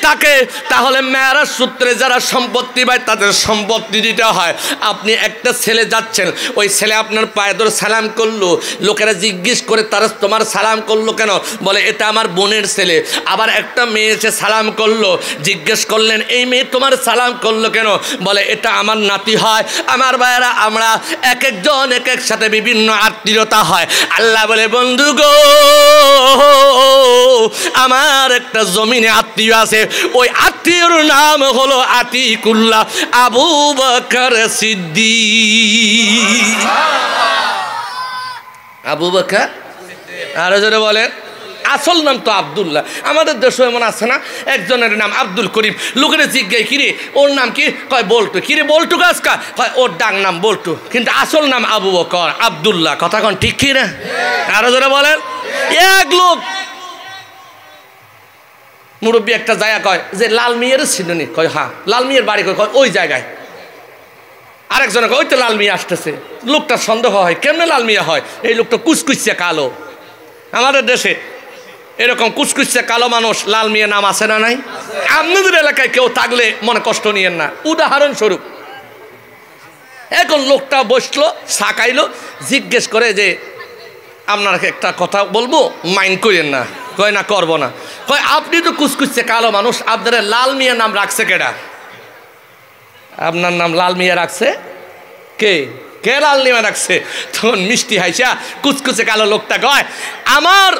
থাকে তাহলে মেয়েরাজ সূত্রে যারা সম্পত্তি পায় তাদের সম্পত্তি দিতে হয়। আপনি একটা ছেলে যাচ্ছেন, ওই ছেলে আপনার পায়ে ধরে সালাম করলো, লোকেরা জিজ্ঞেস করে তারা তোমার সালাম করলো কেন? বলে এটা আমার বোনের ছেলে। আবার একটা মেয়ে এসে সালাম করলো, জিজ্ঞেস করলেন এই মেয়ে তোমার সালাম করলো কেন? বলে এটা আমার নাতি হয়। আমার ভাইয়েরা আমরা এক একজন এক এক সাথে বিভিন্ন আত্মীয়তা হয়। আল্লাহ বলে বন্ধু গো আমার একটা জমিনে আত্মীয় আছে, ওই আত্মীয়র নাম হলো আতিকুল্লাহ আবু বকর সিদ্দিক। আবু বকর আরো জোরে বলেন। আসল নাম তো আব্দুল্লাহ। আমাদের দেশে এমন আছে না, একজনের নাম আব্দুল করিম, লোকেরা জিজ্ঞাসা কিরে ওর নাম কি? কয় বল্টু। কিরে বল্টু গাছ কয় ওর ডাক নাম বল্টু, কিন্তু আসল নাম আবু বকর আব্দুল্লাহ। কথা কোন ঠিক কি না? আরো যারা বলেন। এক লোক মুরব্বী একটা জায়গা কয় যে লাল মিয়ার ছিলনি, কয় হ্যাঁ লাল মিয়ার বাড়ি, কয় ওই জায়গায়। আরেকজনে কয় ওই তো লাল মিয়া আসতেছে। লোকটার সন্দেহ হয় কেমনে লাল মিয়া হয়, এই লোকটা কুচকুচে কালো। আমাদের দেশে এরকম কুচকুচে কালো মানুষ লাল মিয়া নাম আছে না নাই? আপনাদের এলাকায় কেউ থাকলে মনে কষ্ট নিয়েন না। উদাহরণস্বরূপ এখন লোকটা বসলো, সাকাইলো, জিজ্ঞেস করে যে আপনাকে একটা কথা বলবো, মাইন্ড করেন না? কয় না করবো না। কয় আপনি তো কুচকুচে কালো মানুষ, আপনার লাল মিয়া নাম রাখছে কেডা? আপনার নাম লাল মিয়া রাখছে কে? কে লাল মিয়া রাখছে? তখন মিষ্টি হাইসা কুচকুচে কালো লোকটা কয় আমার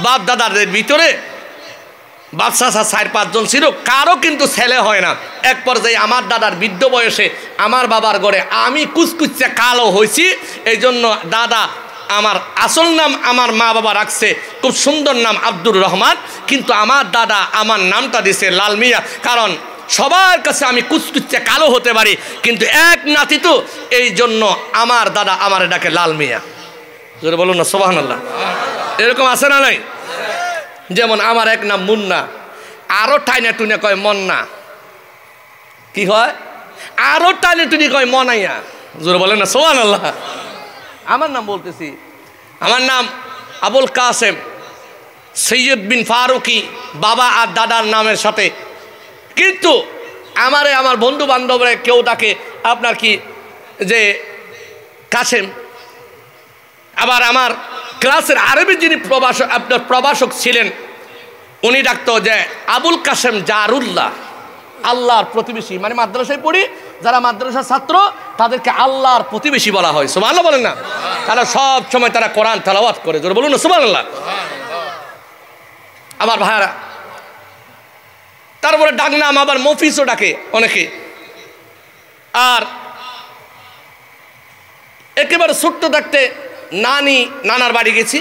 বাপ দাদাদের ভিতরে বাচ্চা 4-5 জন ছিল, কারো কিন্তু ছেলে হয় না। এক পর্যায়ে আমার দাদার বৃদ্ধ বয়সে আমার বাবার ঘরে আমি কুচকুচে কালো হয়েছি, এই জন্য দাদা আমার আসল নাম আমার মা বাবা রাখছে খুব সুন্দর নাম আব্দুর রহমান, কিন্তু আমার দাদা আমার নামটা দিছে লাল মিয়া, কারণ সবার কাছে আমি কুচকুচে কালো হতে পারি, কিন্তু এক নাতি তো, এই জন্য আমার দাদা আমার ডাকে লাল মিয়া। জোরে বলুন না সুবহানাল্লাহ। এরকম আছে না নাই? যেমন আমার এক নাম মুন্না, আরো টাইনে টুনে কয় মন্না। কি হয়? আরো টাইনে টুনি কয় মনাইয়া। জোরে বলেন না সুবহানাল্লাহ। আমার নাম বলতেছি, আমার নাম আবুল কাসেম সৈয়দ বিন ফারুকি, বাবা আর দাদার নামের সাথে। কিন্তু আমারে আমার বন্ধু বান্ধবরা কেউ ডাকে আপনার কি যে কাসেম। আবার আমার ক্লাসের আরবি যিনি প্রভাষক ছিলেন উনি ডাকতো যে আবুল কাসেম জারুল্লাহ, আল্লাহর প্রতিবেশী। মানে মাদ্রাসায় পড়ি যারা মাদ্রাসার ছাত্র তাদেরকে আল্লাহর প্রতিবেশী বলা হয়। সুবহানাল্লাহ বলেন না? তারা সব সময় তারা কোরআন তেলাওয়াত করে। জোরে বলুন না সুবহানাল্লাহ। আমার ভাইরা তারপরে ডাক নাম আবার মফিজও ডাকে অনেকে। আর একেবারে ছোট্ট থাকতে নানার বাড়ি গেছি,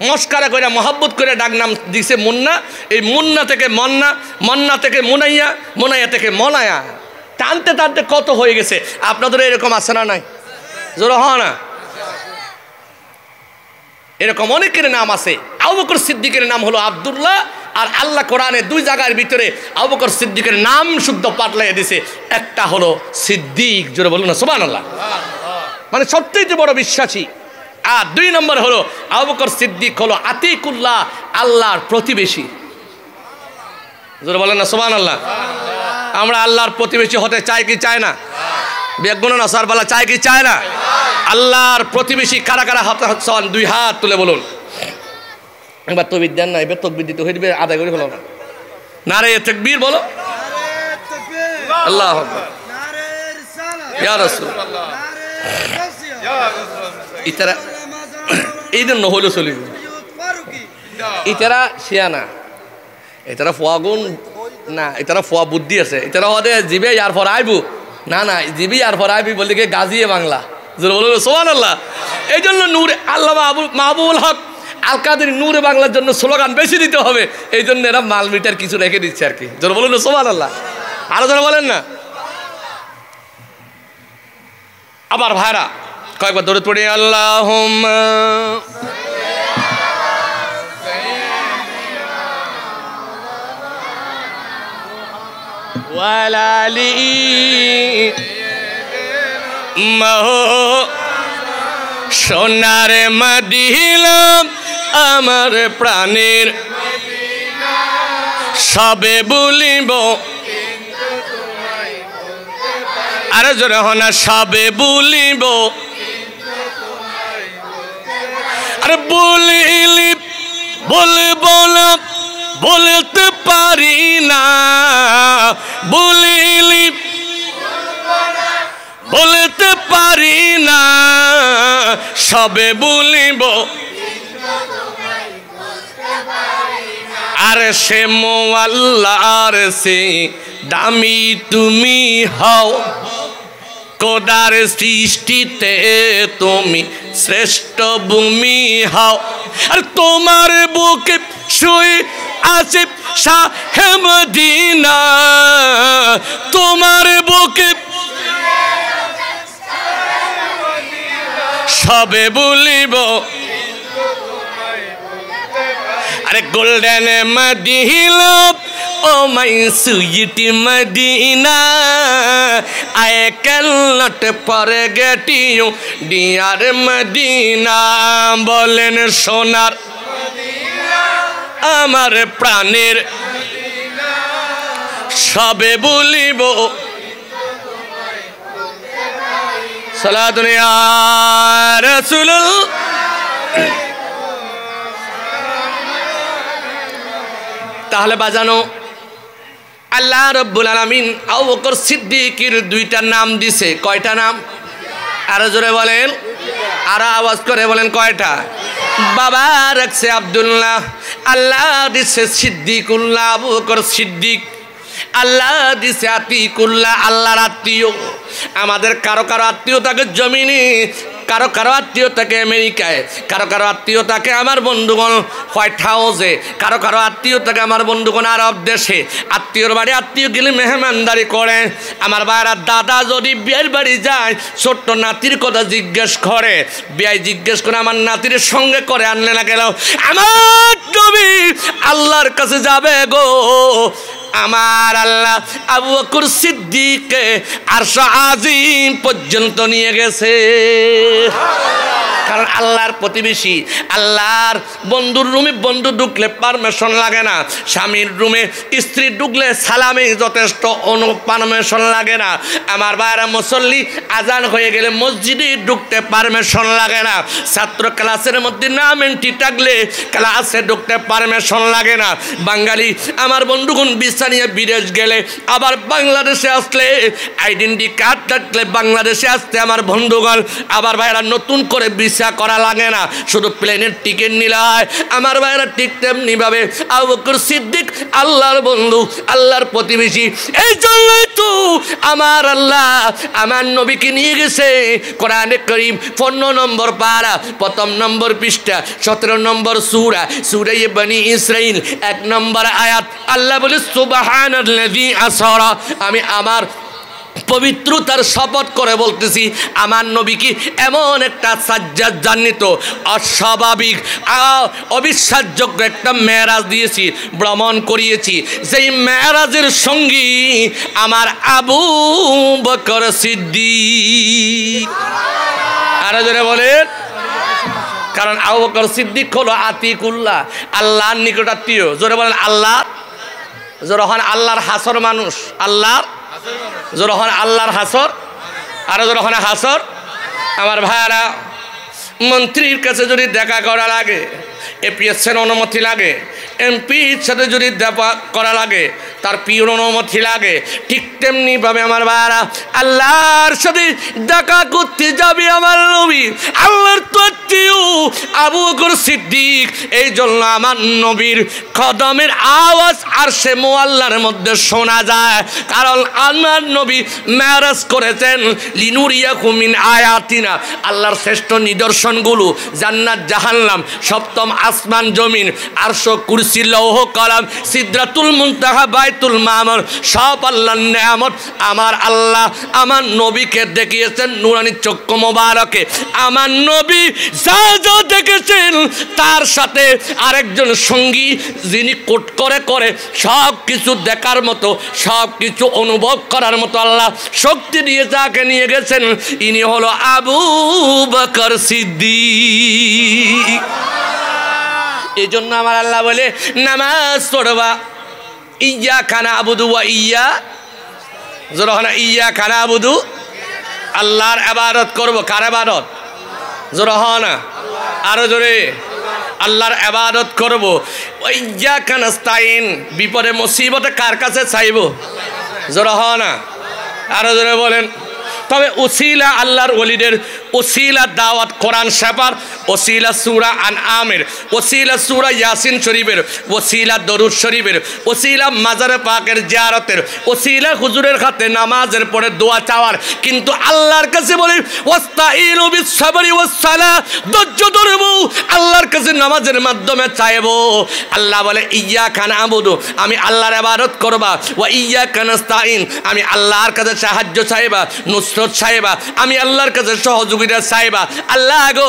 মস্কারা করে মহাব্বত করে ডাক নাম দিছে মুন্না। এই মুন্না থেকে মন্না, মন্না থেকে মুনাইয়া, মুনাইয়া থেকে মনায়া, টানতে টানতে কত হয়ে গেছে। আপনাদের এরকম আছে না নাই? জোরে হয় না? এরকম অনেকের নাম আছে। আবু বকর সিদ্দিকের নাম হলো আব্দুল্লাহ, আর আল্লাহ কোরআনে 2 জায়গার ভিতরে আবু বকর সিদ্দিকের নাম শুদ্ধ পাল্টাইয়া দিছে। একটা হলো সিদ্দিক, জোরে বলুন না সুবহানাল্লাহ, মানে সবচেয়ে বড় বিশ্বাসী। আর 2 নম্বর হলো আবু বকর সিদ্দিক হলো আতিকুল্লাহ, আল্লাহর প্রতিবেশী। জোরে বলেন না সুবহানাল্লাহ। আমরা আল্লাহর প্রতিবেশী হতে চাই কি চাই না? বেগুন না সারবালা চাই কি চায় না? আল্লাহর প্রতিবেশী কারা কারা হাত 2 হাত তুলে বলুন। একবার তকবীর দেন না, এবার তকবীর দিতে হইবে, আদায় করে ফেলো না। নারে তাকবীর বলো, আল্লাহু আকবার, ইয়া রাসূলুল্লাহ। ইতারা এই জন্য হলো চলিব, ইতারা শিয়ানা, এতারা ফুয়াগুন না, এতারা ফুয়া বুদ্ধি আছে, এতারা হদে জিবে ইয়ার পর আইবু না না, জিবি আর পর আইবি বলতে গিয়ে গাজিয়ে বাংলা, বলবো সুবহানাল্লাহ। এই জন্য নূরে আল্লামা মাহবুবুল হক আল কাদের নূরে বাংলার জন্য স্লোগান বেশি দিতে হবে, এই জন্য এরা মাল মিটার কিছু রেখে দিচ্ছে আর কি, জোর বলুন সুবহানাল্লাহ। আরো জোরে বলেন না। আবার ভাইরা কয়েকবার দৌড়ে পড়ে আল্লাহুম্মা ওয়ালালি সোনার মদিনা আমার প্রাণের সবে বলিব, আরে জোরে হনা সবে বলিব, আরে বলিলি বলব না বলতে পারি না, বলিলি বলতে পারি না, সবে বলিব আর সে মোয়াল্লার সে দামি তুমি হও, কোদার সৃষ্টিতে তুমি শ্রেষ্ঠ ভূমি হও, আর তোমার বুকে শুয়ে আছে শাহে মদিনা, তোমার বুকে সবে বলিব, আরে golden Madina o my sweet Madina, I cannot forget you dear Madina. বলেন সোনার আমার প্রাণের সবে বলিব, সালাতুন ইয়া রাসূলুল্লাহ। তাহলে বাজানো আল্লাহ রাব্বুল আলামিন আবু বকর সিদ্দিকের দুইটা নাম দিছে, কয়টা নাম? আরো জোরে বলেন, আরো আওয়াজ করে বলেন কয়টা? বাবা রাখছে আব্দুল্লাহ, আল্লাহ দিছে সিদ্দিকুল্লাহ, আবু বকর সিদ্দিক। আল্লাহ দিছে আতিকুল্লাহ, আল্লাহর আত্মীয়। আমাদের কারো কারো আত্মীয় থাকে জমিনে, কারো কারো আত্মীয় থাকে আমেরিকায়, কারো কারো আত্মীয় থাকে আমার বন্ধুগণ হোয়াইট হাউসে, কারো কারো আত্মীয় থাকে আমার বন্ধুগণ আরব দেশে। আত্মীয়র বাড়ি আত্মীয় গেলে মেহমানদারি করে। আমার ভাইরা দাদা যদি বিয়ের বাড়ি যায়, ছোট্ট নাতির কথা জিজ্ঞেস করে, বিয়াই জিজ্ঞেস করে আমার নাতির সঙ্গে করে আনলে না গেল, আমার নবী আল্লাহর কাছে যাবে গো। আমার আল্লাহ আবু বকর সিদ্দিককে আরশ আজিম পর্যন্ত নিয়ে গেছে, কারণ আল্লাহর প্রতিবেশী। আল্লাহর বন্ধুর রুমে বন্ধু ঢুকলে পারমিশন লাগে না, স্বামীর রুমে স্ত্রী ঢুকলে সালামে যথেষ্ট, পারমিশন লাগে না। আমার ভাইরা মুসল্লি আজান হয়ে গেলে মসজিদে ঢুকতে পারমিশন লাগে না। ছাত্র ক্লাসের মধ্যে নাম এন্ট্রি থাকলে ক্লাসে ঢুকতে পারমিশন লাগে না। বাঙালি আমার বন্ধুগণ ভিসা নিয়ে বিদেশ গেলে, আবার বাংলাদেশে আসলে আইডেন্টি কার্ড থাকলে বাংলাদেশে আসতে আমার বন্ধুগণ, আবার ভাইরা নতুন করে ভিসা করা লাগে না, শুধু প্লেনের টিকিট নিলে হয়। আমার ভাইরা ঠিক তেমনি ভাবে আবু বকর সিদ্দিক আল্লাহর বন্ধু, আল্লাহর প্রতিবেশী। এই জন্যই তো আমার আল্লাহ আমার নবীকে নিয়ে গেছে কোরআনে কারীম 15 নম্বর পারা, 1 নম্বর পৃষ্ঠা, 17 নম্বর সূরা, সূরা বনী ইসরাইল 1 নম্বর আয়াত। আল্লাহ বলে সুবহানাল্লাযী আসরা, আমি আমার পবিত্রতার শপথ করে বলতেছি, আমার নবীকে এমন একটা সাজ্জাদ জান্নিত অস্বাভাবিক অবিশ্বাসযোগ্য একটা মেরাজ দিয়েছি, ভ্রমণ করিয়েছি, যেই মেরাজের সঙ্গী আমার আবু বকর সিদ্দিক। আরো জোরে বলেন, কারণ আবু বকর সিদ্দিক হলো আতিকুল্লাহ, আল্লাহর নিকটাত্মীয়। জোরে বলেন আল্লাহ, জোরে হন আল্লাহর হাসর মানুষ, আল্লাহর যখন আল্লাহর হাসর, আরো যখন হাসর। আমার ভাইয়ারা, মন্ত্রীর কাছে যদি দেখা করা লাগে, এপিএসের অনুমতি লাগে, এমপির সাথে যদি দেখা করা লাগে তার পিওর অনুমতি লাগে। ঠিক তেমনিভাবে আমার ভাইরা আল্লাহর সাথে দেখা করতে যাবে আমার নবী, আল্লাহর তত্ত্বীয় আবু বকর সিদ্দিক। এই জন্য আমার নবীর কদমের আওয়াজ আরশে মুআল্লার মধ্যে শোনা যায়, কারণ আমার নবী মেরাজ করেছেন লিনুরিয়াকুম মিন আয়াতিনা, আল্লাহর শ্রেষ্ঠ নিদর্শনগুলো জান্নাত জাহান্নাম, সপ্তম আসমান জমিন, আরশ কুরসি লৌহ কলম সিদরাতুল মুনতাহা বাইতুল মামুর, সব আল্লাহর নেয়ামত আমার আল্লাহ আমার নবীকে দেখিয়েছেন নুরানি চক্ষু মোবারকে। আমার নবী যা যা দেখেছেন তার সাথে আরেকজন সঙ্গী যিনি কোট করে করে সব কিছু দেখার মতো, সব কিছু অনুভব করার মতো আল্লাহ শক্তি দিয়ে যাকে নিয়ে গেছেন, ইনি হলো আবু বকর সিদ্দিক। এই জন্য আমার আল্লাহ বলে নামাজ পড়বা ইয়্যাকা না'বুদু ওয়া ইয়্যাকা না'বুদু, আল্লাহর ইবাদত করব। কার ইবাদত? জোরহানা আরো জোরে, আল্লাহর ইবাদত করব। ওয়া ইয়্যাকা নাস্তাইন, বিপদে মুসিবতে কার কাছে চাইব? জোরহানা আরো জোরে বলেন। তবে ওসিলা আল্লাহর ওলিদের ওসিলা দাওয়াত কোরআন শেফার, ওসিলা সূরা আনআমের, ওসিলা সূরা ইয়াসিন শরীফের, ওসিলা দরুদ শরীফের, ওসিলা মাজার পাকের জিয়ারতের, ওসিলা হুজুরের হাতে নামাজের পরে দোয়া চাওয়ার। কিন্তু আল্লাহর কাছে বলি ওয়াস্তাঈনু বিস-সাবরি ওয়াস-সালাহ, ধৈর্য ধরব, আল্লাহর কাছে নামাজের মাধ্যমে চাইব। আল্লাহ বলে ইয়্যাকা না'বুদু, আমি আল্লাহর ইবাদত করবা, ওয়া ইয়্যাকা নাস্তাঈন, আমি আল্লাহর কাছে সাহায্য চাইবা, নুসরত চাইবা, আমি আল্লাহর কাছে সহযোগিতা চাইবা। আল্লাহ গো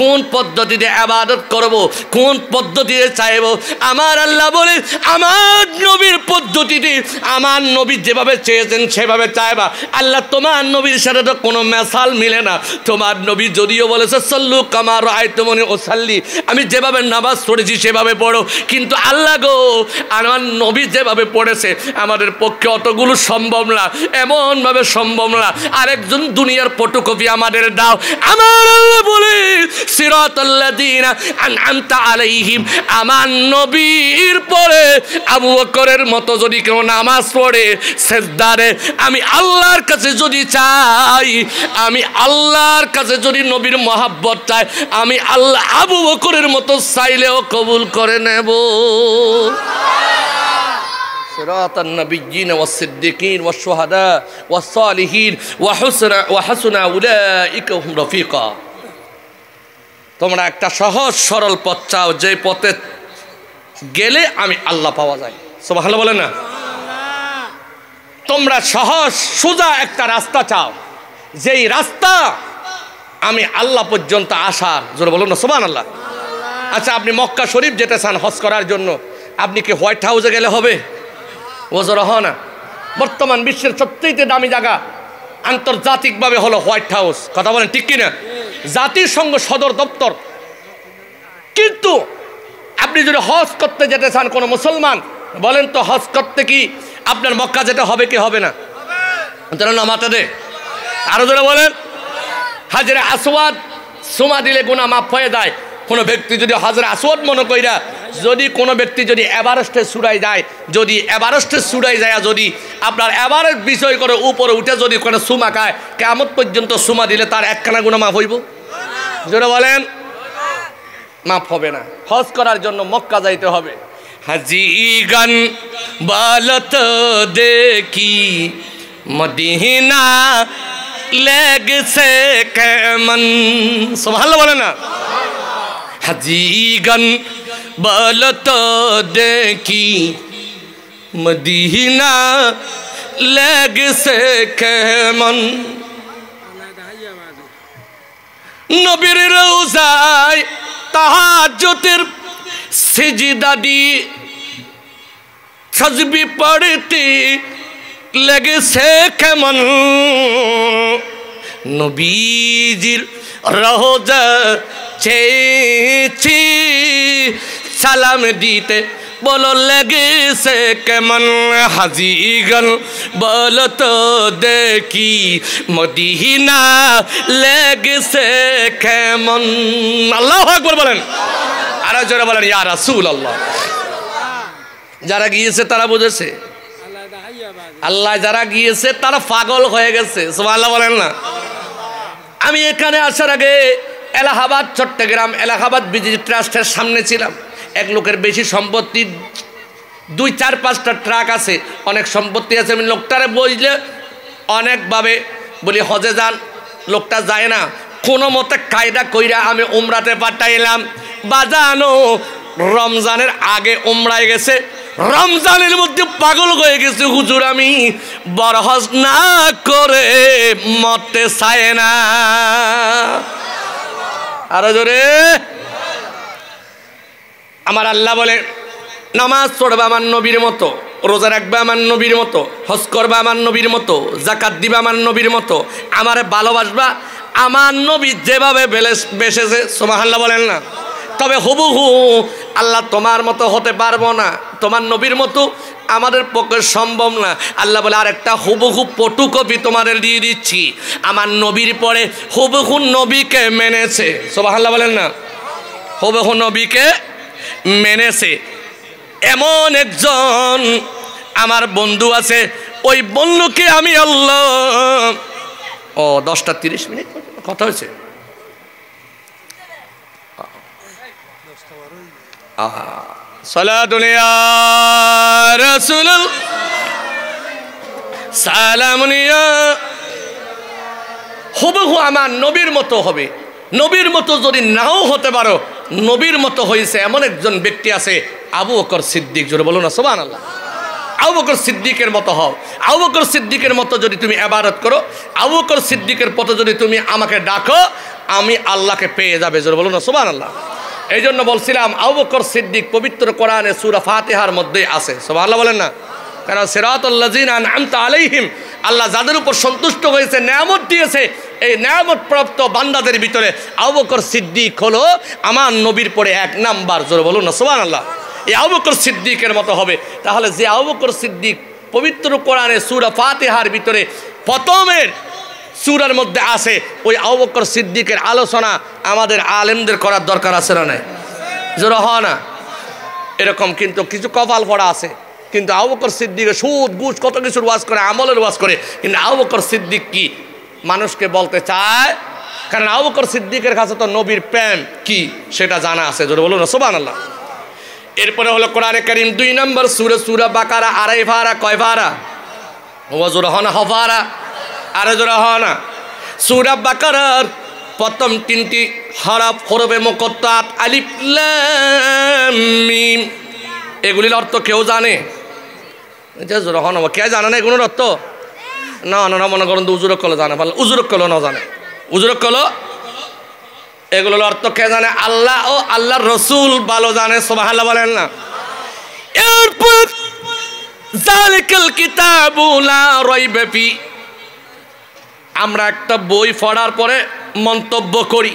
কোন পদ্ধতিতে ইবাদত করব, কোন পদ্ধতিতে চাইব? আমার আল্লাহ বলে আমার নবীর পদ্ধতিতে, আমার নবী যেভাবে চেয়েছেন সেভাবে চাইবা। আল্লাহ তোমার নবীর সাথে তো কোনো মেসাল মিলে না। তোমার নবী যদিও বলেছে সাল্লু কামা রাআইতুমুনি উসাল্লি, আমি যেভাবে নামাজ পড়েছি সেভাবে পড়ো, কিন্তু আল্লাহ গো আমার নবী যেভাবে পড়েছে আমাদের পক্ষে অতগুলো সম্ভব না, এমনভাবে সম্ভব না, আরেকজন দুনিয়ার ফটোকপি আমাদের দাও। আমার আল্লাহ বলে সিরাতাল্লাযীনা আনআমতা আলাইহিম, আমার নবীর পরে আবু বকরের মতো যদি কেউ নামাজ পড়ে সিজদারে, আমি আল্লাহর কাছে যদি চাই, আমি আল্লাহর কাছে যদি নবীর মহব্বত চাই, আমি আল্লাহ আবু বকরের মতো চাইলেও কবুল করে নেব। সিরাতান নাবিয়্যিন ওয়াস-সিদ্দীকিন ওয়াশ-শুহাদা ওয়াস-সালিহিন ওয়া হাসুনা উলাইকা হুম রফিকা। তোমরা একটা সহজ সরল পথ চাও, যে পথে গেলে আমি আল্লাহ পাওয়া যায়। সুবহানাল্লাহ বলে না? তোমরা সহজ সোজা একটা রাস্তা চাও, যেই রাস্তা আমি আল্লাহ পর্যন্ত আসার। জোরে বলুন না সুবহানাল্লাহ। আচ্ছা, আপনি মক্কা শরীফ যেতে চান হজ করার জন্য, আপনি কি হোয়াইট হাউসে গেলে হবে? ওজোর না, বর্তমান বিশ্বের সবচেয়ে দামি জায়গা আন্তর্জাতিকভাবে হলো হোয়াইট হাউস। কথা বলেন ঠিক কিনা? জাতিসংঘ সদর দপ্তর। কিন্তু আপনি যদি হজ করতে যেতে চান, কোনো মুসলমান বলেন তো হজ করতে কি আপনার মক্কা যেতে হবে কি হবে না? নামাতে দে আরো জোরে বলেন। হাজরে আসওয়াদ সুমা দিলে গুনাহ মাফ হয়ে যায়। কোনো ব্যক্তি যদি হাজরে আসওয়াদ মনে কইরা যদি কোনো ব্যক্তি যদি এভারেস্টে চূড়ায় যায়, যদি এভারেস্টে চূড়ায় যায়, যদি আপনার এভারেস্ট বিষয় করে উপরে উঠে যদি কোনো সুমা খায়, কিয়ামত পর্যন্ত সুমা দিলে তার একখানা গুনাহ মাফ হইব? জোরে বলেন। মাফ হবে না। হজ করার জন্য মক্কা যাইতে হবে। হাজিগান বালত দেখি মদিনা লেগছে কেমন। সুবহানাল্লাহ বলে না? হাজিগান বালত দেখি মদিনা লেগছে কেমন। নবীর রওজায় তাহাজ্জুদের সিজদা দিয়ে তাসবিহ পড়তে লেগেছে কেমন। নবীজির রওজা চেয়েছি সালাম দিতে, বলো লেগেছে কেমন। হাজিগান বলো তো দেখি মদিনা লেগেছে কেমন। আল্লাহু আকবার বলেন। আরো জোরে বলেন ইয়া রাসূলুল্লাহ। যারা গিয়েছে তারা বুঝেছে, আল্লাহ যারা গিয়েছে তারা পাগল হয়ে গেছে। সুবহানাল্লাহ বলেন না। আমি এখানে আসার আগে এলাহাবাদ চট্টগ্রাম এলাহাবাদ বিজলি ট্রাস্টের সামনে ছিলাম। এক লোকের বেশি সম্পত্তি, 2-4-5টা ট্রাক আছে, অনেক সম্পত্তি আছে। আমি লোকটারে বললে অনেকভাবে বলি হজে যান, লোকটা যায় না। কোনো মতে কায়দা কইরা আমি উমরাতে পাঠাইলাম। বাজানো রমজানের আগে উমরায় গেছে, রমজানের মধ্যে পাগল হয়ে গেছে, হুজুর আমি বড় হজ না করে মরতে চায় না। আরো জোরে। আমার আল্লাহ বলে নামাজ পড়বা আমার নবীর মতো, রোজা রাখবা আমার নবীর মতো, হজ করবা আমার নবীর মতো, যাকাত দিবা আমার নবীর মতো, আমারে ভালোবাসবা আমার নবী যেভাবে বেসেছে। সুবহানাল্লাহ বলেন না। তবে হুবহু আল্লাহ তোমার মতো হতে পারবো না, তোমার নবীর মতো আমাদের পক্ষে সম্ভব না। আল্লাহ বলে আরেকটা হুবহু ফটোকপি তোমাদের দিয়ে দিচ্ছি। আমার নবীর পরে হুবহু নবীকে মেনেছে। সুবহানাল্লাহ বলেন না। হুবহু নবীকে মেনেছে এমন একজন আমার বন্ধু আছে। ওই বন্ধুকে আমি আল্লাহ 10টা 30 মিনিট কথা হয়েছে। সালাতুন ইয়া রাসূলুল্লাহ সালামুন ইয়া। হুবহু আমার নবীর মতো হবে। নবীর মতো যদি নাও হতে পারো, নবীর মতো হয়েছে এমন একজন ব্যক্তি আছে, আবু বকর সিদ্দিক। জোরে বলো না সুবহানাল্লাহ। আবু বকর সিদ্দিকের মতো হও। আবু বকর সিদ্দিকের মতো যদি তুমি ইবাদত করো, আবু বকর সিদ্দিকের মতো যদি তুমি আমাকে ডাকো, আমি আল্লাহকে পেয়ে যাবে। জোরে বলো না সুবহানাল্লাহ। এই জন্য বলছিলাম আবু বকর সিদ্দিক পবিত্র কোরআনে সূরা ফাতিহার মধ্যে আছে। সুবহানাল্লাহ বলেন না। কারণ সিরাতাল লাযিনা আনআমতা আলাইহিম, আল্লাহ যাদের উপর সন্তুষ্ট হয়েছে, নেয়ামত দিয়েছে, এই নেয়ামত প্রাপ্ত বান্দাদের ভিতরে আবু বকর সিদ্দিক হলো আমার নবীর পরে 1 নাম্বার। জোরে বলুন না সুবহানাল্লাহ। এই আবু বকর সিদ্দিকের মতো হবে। তাহলে যে আবু বকর সিদ্দিক পবিত্র কোরআনে সূরা ফাতিহার ভিতরে প্রথমের সূরার মধ্যে আছে, ওই আবু বকর সিদ্দিকের আলোচনা আমাদের আলেমদের করার দরকার আছে না নাই? জোরে হয় না? এরকম কিন্তু কিছু কপাল পড়া আছে, কিন্তু আবু বকর সিদ্দিকের সুদ ঘুষ কত কিছুর ওয়াজ করে, আমলের ওয়াজ করে, কিন্তু আবু বকর সিদ্দিক কি মানুষকে বলতে চায়? কারণ আবু বকর সিদ্দিকের কাছে তো নবীর প্রেম কি সেটা জানা আছে। জোরে বলুন না সুবহানাল্লাহ। এরপরে হলো কোরআনে কারীম 2 নম্বর সূরা বাকারা 2.5 পারা কয় পারা? ওয়াজুর হনা হফারা। আরে জোরে হনা। সূরা বাকারার প্রথম 3টি হরফে মুকত্তাত আলিফ লাম মিম, এগুলির অর্থ কেউ জানে? জোরে হনা। কে জানে না এগুলোর অর্থ? না না না, মনে করেন উজুরক কলো জানে, ভালো উজুরক কলো না জানে। উজুরক কলো এগুলোর অর্থ কে জানে? আল্লাহ ও আল্লাহর রসুল ভালো জানে। সুবহানাল্লাহ বলেন না। এরপর যালিকাল কিতাবু লা রাইবা ফি, আমরা একটা বই পড়ার পরে মন্তব্য করি,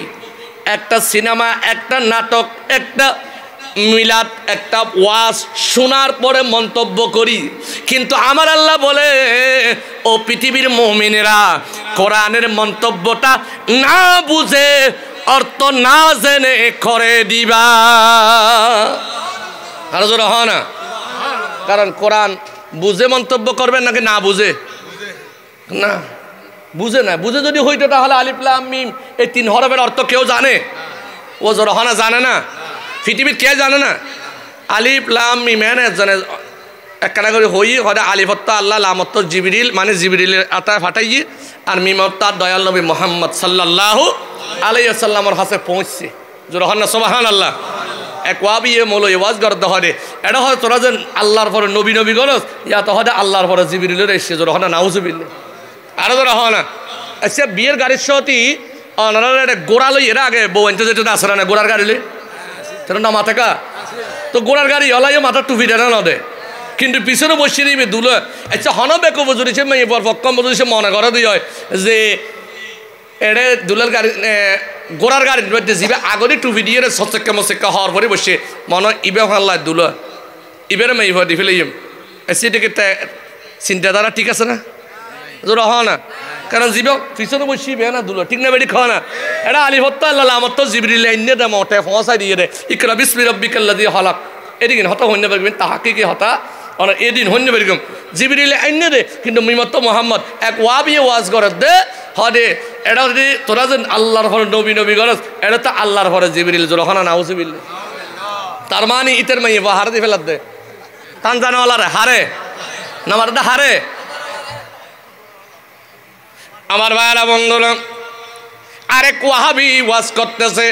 একটা সিনেমা, একটা নাটক, একটা মিলাদ, একটা ওয়াজ শোনার পরে মন্তব্য করি। কিন্তু আমার আল্লাহ বলে ও পৃথিবীর মুমিনেরা, কোরআনের মন্তব্যটা না বুঝে অর্থ না জেনে করে দিবা। আর জোরে হয় না। কারণ কোরআন বুঝে মন্তব্য করবেন নাকি না বুঝে? না বুঝে না। বুঝে যদি হইতো তাহলে আলিফ লাম মিম এই 3 হরফের অর্থ কেউ জানে? ও জোরে হয় না, জানে না। পৃথিবীর কে জানে না? আলিফ লাম মিম এনে জানে। একটা করে হই হরে আলিফত্তা আল্লাহ, লামত্ত জিবরিল মানে জিবরিলের আতায় ফাটাই, আর মিমত্তা দয়াল নবী মুহাম্মদ সাল্লাল্লাহু আলাইহি ওয়াসাল্লামের কাছে পৌঁছছে। জোরে হয় না সুবহানাল্লাহ। এক ওয়াবি এ মৌলই ওয়াজ করতে হয়, এটা হয় তোরা যেন আল্লাহর পরে নবী নবী গলস, ইয়া তো হয় আল্লাহর পরে জিবরিলের এসে। জোরে হয় না নাউজুবিল্লাহ। আরো জোরে হয় না। আচ্ছা বিয়ের গাড়ির সতি ওনারা গোড়া লই, এরা আগে বউ আনতে যেতে আসে না গোড়ার গাড়ি লই, সেটা না মাথা কা তো গোড়ার গাড়ি হলাইও মাথার টুপি দেয় না দে, কিন্তু পিছনে বসিয়ে দিবি দুলো। আচ্ছা হন বেকো বুঝুরিছে মেয়ে পর পক্কম বুঝুরিছে মনে করে দিই হয় যে এড়ে দুলার গাড়ি গোড়ার গাড়ির মধ্যে যাবে আগরে টুপি দিয়ে সচেক্কা মচেক্কা হওয়ার পরে বসে মনে ইবে হাল্লায় দুলো ইবের মেয়ে ভর দি ফেলে সেটাকে চিন্তাধারা ঠিক আছে না? জোর হ না। কারণ জীব পিছনে বসিবে না দুলো ঠিক না বেটি খাওয়া না এটা আলী হত্যা আল্লাহ আমার তো জিবরিল এনে দে মটে ফসাই দিয়ে দে ইকরা বিসমি রাব্বিকাল্লাযী খালাক এদিন হতা হইন্য পারবেন তাহাকে কি হতা আর এদিন হইন্য পারবেন জিবরিল এনে দে কিন্তু মিমত মোহাম্মদ এক ওয়াবিয়ে ওয়াজ করে দে হদে এটা যদি তোরা যে আল্লাহর ঘরে নবী নবী গরজ এটা তো আল্লাহর ঘরে জিবরিল জোরখানা নাউজুবিল্লাহ তার মানে ইতের মাইয়ে বা হার দিয়ে ফেলার দে কান জানাওয়ালার হারে নামার দা হারে আমার ভাইরা বন্ধুরা আরেক ওয়াহাবি ওয়াজ করতেছে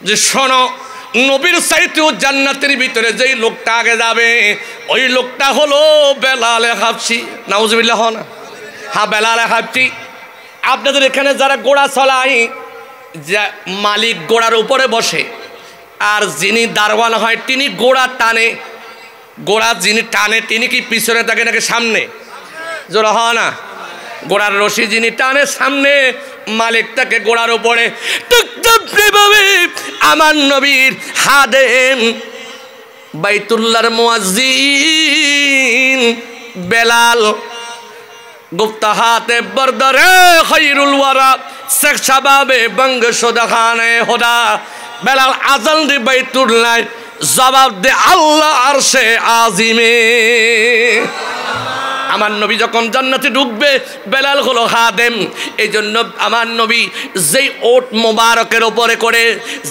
যে শোনো নবীর চাইতেও জান্নাতের ভিতরে যেই লোকটা আগে যাবে ওই লোকটা হলো বেলাল হাবশী নাউজুবিল্লাহ না হ্যাঁ বেলাল হাবশী আপনাদের এখানে যারা ঘোড়া চলায় যা মালিক ঘোড়ার উপরে বসে আর যিনি দারওয়ান হয় তিনি ঘোড়া টানে ঘোড়া যিনি টানে তিনি কি পিছনে থাকে নাকি সামনে জোড়া হয় না ঘোড়ার রশি যিনি টানে সামনে মালিক তাকে ঘোড়ার উপরে টুকটুকভাবে আমার নবীর হাদেম বাইতুল্লাহর মুয়াজ্জিন বেলাল গুপ্তা হাতে বরদরে খৈরুল ওয়ারা শেখ শাবাবে বঙ্গ সুদাখানে হোদা বেলাল আজান দি বাইতুল্লাহ জবাব দে আল্লাহ আরশে আজিমে আমার নবী যখন জান্নাতে ঢুকবে বেলাল হলো খাদেম এই জন্য আমার নবী যেই ওট মোবারকের উপরে করে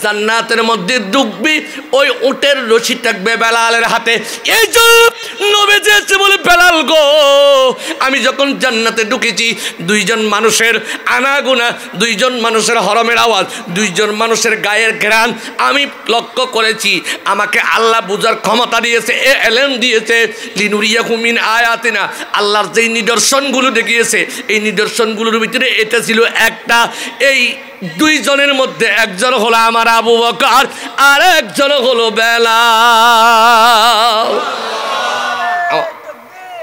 জান্নাতের মধ্যে ঢুকবি ওই ওটের রশি থাকবে বেলালের হাতে এই জন্য নবী যেছে বলে বেলাল গো আমি যখন জান্নাতে ঢুকেছি দুইজন মানুষের আনাগুনা দুইজন মানুষের হরমের আওয়াজ দুইজন মানুষের গায়ের ঘ্রাণ আমি লক্ষ্য করেছি আমাকে আল্লাহ বুঝার ক্ষমতা দিয়েছে এ এলেম দিয়েছে লিনুরিয়াকুম মিন আয়াতিনা আল্লাহর যেই নিদর্শনগুলো দেখিয়েছে এই নিদর্শনগুলোর ভিতরে এটা ছিল একটা এই দুইজনের মধ্যে একজন হলো আমার আবু বকর আর একজন হলো বেলাল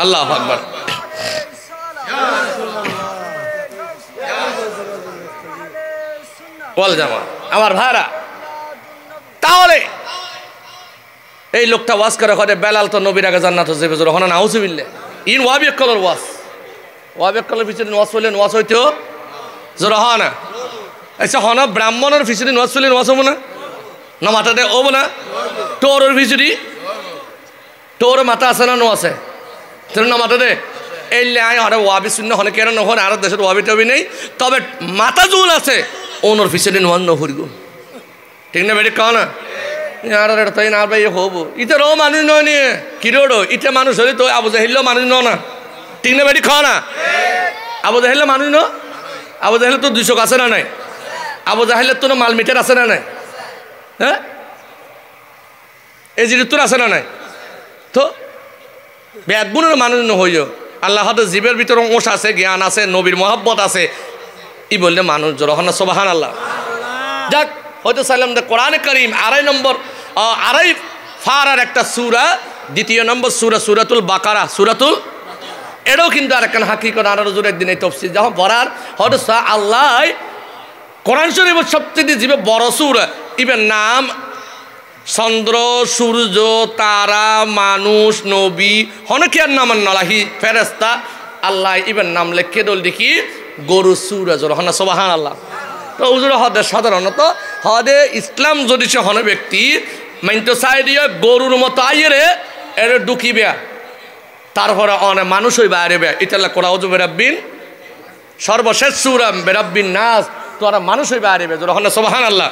আল্লাহু আকবার বল জামা আমার ভাইরা তাহলে এই লোকটা ওয়াজ করে বেলাল তো নবীর আগে জান্নাতে যাবে যখন নাউজুবিল্লাহ ইন ওয়াবিক কলর ওয়াবিক কলর পিছনে ওয়াজ করলেন ওয়াজ হইতেও জোর হ না আচ্ছা হন ব্রাহ্মণের পিছনে ওয়াজ করলেন ওয়াজ হবো না মাথাতে ওব না টোরের পিছনে টোর মাথা আছে না নো আছে তোর না মাথাতে এই লাই হরে ওয়াবি শূন্য হনে কেন নহন আর দেশের ওয়াবি টবি নেই তবে মাথা জুল আছে ওনর পিছনে নোয়ান নহরিগ ঠিক না বেটি কও না আর তাই না ভাই হবো ইটার ও মানুষ নয় নিয়ে কিরোড়ো ইটা মানুষ হলে তো আবু জাহিল্য মানুষ ন না ঠিক না বেটি খাও না আবু জাহিল্য মানুষ ন আবু জাহিল তো 200 আছে না নাই আবু জাহিলের তো মাল মিটার আছে না নাই হ্যাঁ এই জিনিস তোর আছে না নাই তো ব্যাগুনের মানুষ ন হইও আল্লাহ হাতে জীবের ভিতরে ওষ আছে জ্ঞান আছে নবীর মহব্বত আছে ই বললে মানুষ যখন না সুবহান আল্লাহ যাক হয়তো সাল্লাম দা কোরআনে কারীম আড়াই ফারার একটা সূরা দ্বিতীয় নম্বর সূরাতুল বাকারা সূরাতুল এটাও কিন্তু আর একটা হাকিকত আর রজুর একদিন এই তাফসীর যখন পড়ার হয়তো আল্লাহ কোরআন শরীফের সবচেয়ে জীবে বড় সূরা ইবের নাম চন্দ্র সূর্য তারা মানুষ নবী হনকিয়ার নাম নলাহি ফেরেশতা আল্লাহ ইবের নাম লেখে দল দেখি গরু সূরা জোর হনা সুবহান আল্লাহ তো হুজুর হদে সাধারণত হদে ইসলাম যদি সে হন ব্যক্তি মাইন্টো চাই দিয়ে গরুর মতো আইয়ে এর ঢুকিবে তারপরে অনেক মানুষ হইবে আরেবে ইতাল্লা কোরআ উজু বেরাব্বিন সর্বশেষ সূরা বেরাব্বিন নাস তোরা মানুষ হইবে আরেবে যখন সুবহানাল্লাহ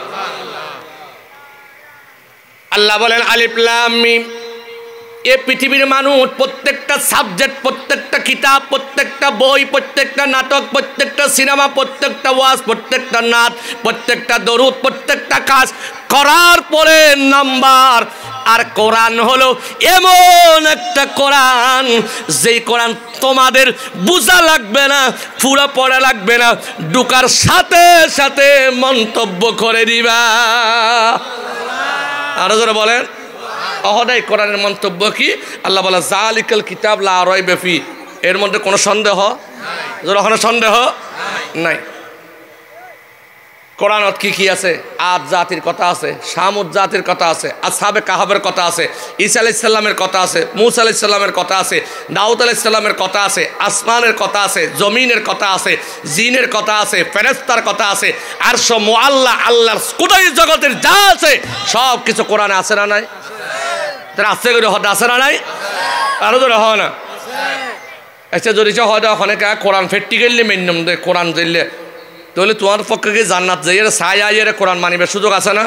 আল্লাহ বলেন আলিফ লাম মিম এই পৃথিবীর মানুষ প্রত্যেকটা সাবজেক্ট প্রত্যেকটা কিতাব প্রত্যেকটা বই প্রত্যেকটা নাটক প্রত্যেকটা সিনেমা প্রত্যেকটা ওয়াজ প্রত্যেকটা নাচ প্রত্যেকটা দরুদ প্রত্যেকটা কাজ করার পরে নাম্বার আর কোরআন হলো এমন একটা কোরআন যেই কোরআন তোমাদের বোঝা লাগবে না পুরো পড়া লাগবে না ঢুকার সাথে সাথে মন্তব্য করে দিবা আরো যারা বলেন অহদাই কোরআনের মন্তব্য কি আল্লাহ বলে জালিকাল কিতাব লা রাইবা ফি এর মধ্যে কোনো সন্দেহ নাই কোনো সন্দেহ নাই কোরআনত কি আছে? আদ জাতির কথা আছে, শামুদ জাতির কথা আছে, আসহাবে কাহাবের কথা আছে, ঈসা আলাইহিস সালামের কথা আছে, মূসা আলাইহিস সালামের কথা আছে, দাউদ আলাইহিস সালামের কথা আছে, আসমানের কথা আছে, জমিনের কথা আছে, জিনের কথা আছে, ফেরেশতার কথা আছে, আরশ মুআল্লা আল্লাহর কুদরত জগতের যা আছে সব কিছু কোরআনে আছে না নাই? তারা আছে করে হদ আছে না নাই? আরো ধরে হয় না আচ্ছা যদি হয় অনেক কোরআন ফেটটি গেলে মেনম দে কোরআন দিলে তাহলে তোমার পক্ষে কি জান্নাত যাইয়ে ছাই আইয়ে কোরআন মানিবার সুযোগ আছে না?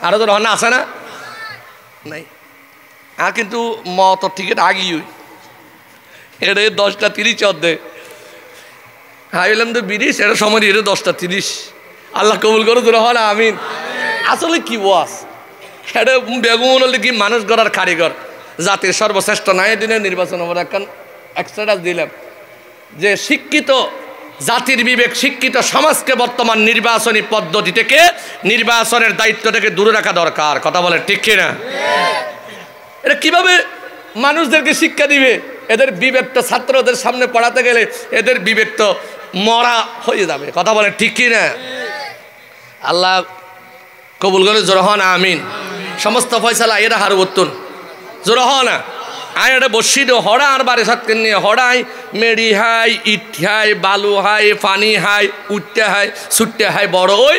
আরো তো না আছে না নাই? কিন্তু মত টিকিট আগিয়ে এটা 10:30 অর্ধে হাইলাম তো 20 এটা সময় এটা 10:30 আল্লাহ কবুল করে তোরা হয় না আমিন। আসলে কি ওয়াস এটা বেগুন হলে কি মানুষ গড়ার কারিগর জাতির সর্বশ্রেষ্ঠ নাই দিনের নির্বাচন আমরা এখন এক্সট্রা দিলাম যে শিক্ষিত জাতির বিবেক শিক্ষিত সমাজকে বর্তমান নির্বাচনী পদ্ধতি থেকে নির্বাচনের দায়িত্ব থেকে দূরে রাখা দরকার। কথা বলে ঠিক কিনা? এটা কিভাবে মানুষদেরকে শিক্ষা দিবে? এদের বিবেক তো ছাত্রদের সামনে পড়াতে গেলে এদের বিবেক তো মরা হয়ে যাবে। কথা বলে ঠিক কিনা? আল্লাহ কবুল করে জোর হন আমিন। সমস্ত ফয়সালা এরা হার উত্তর জোর হ না আয় এটা বসি দো হড়া আর বারে সাত কেন নিয়ে হড়াই মেড়ি হাই ইট হাই বালু হাই পানি হাই উঠতে হাই ছুটতে হাই বড় ওই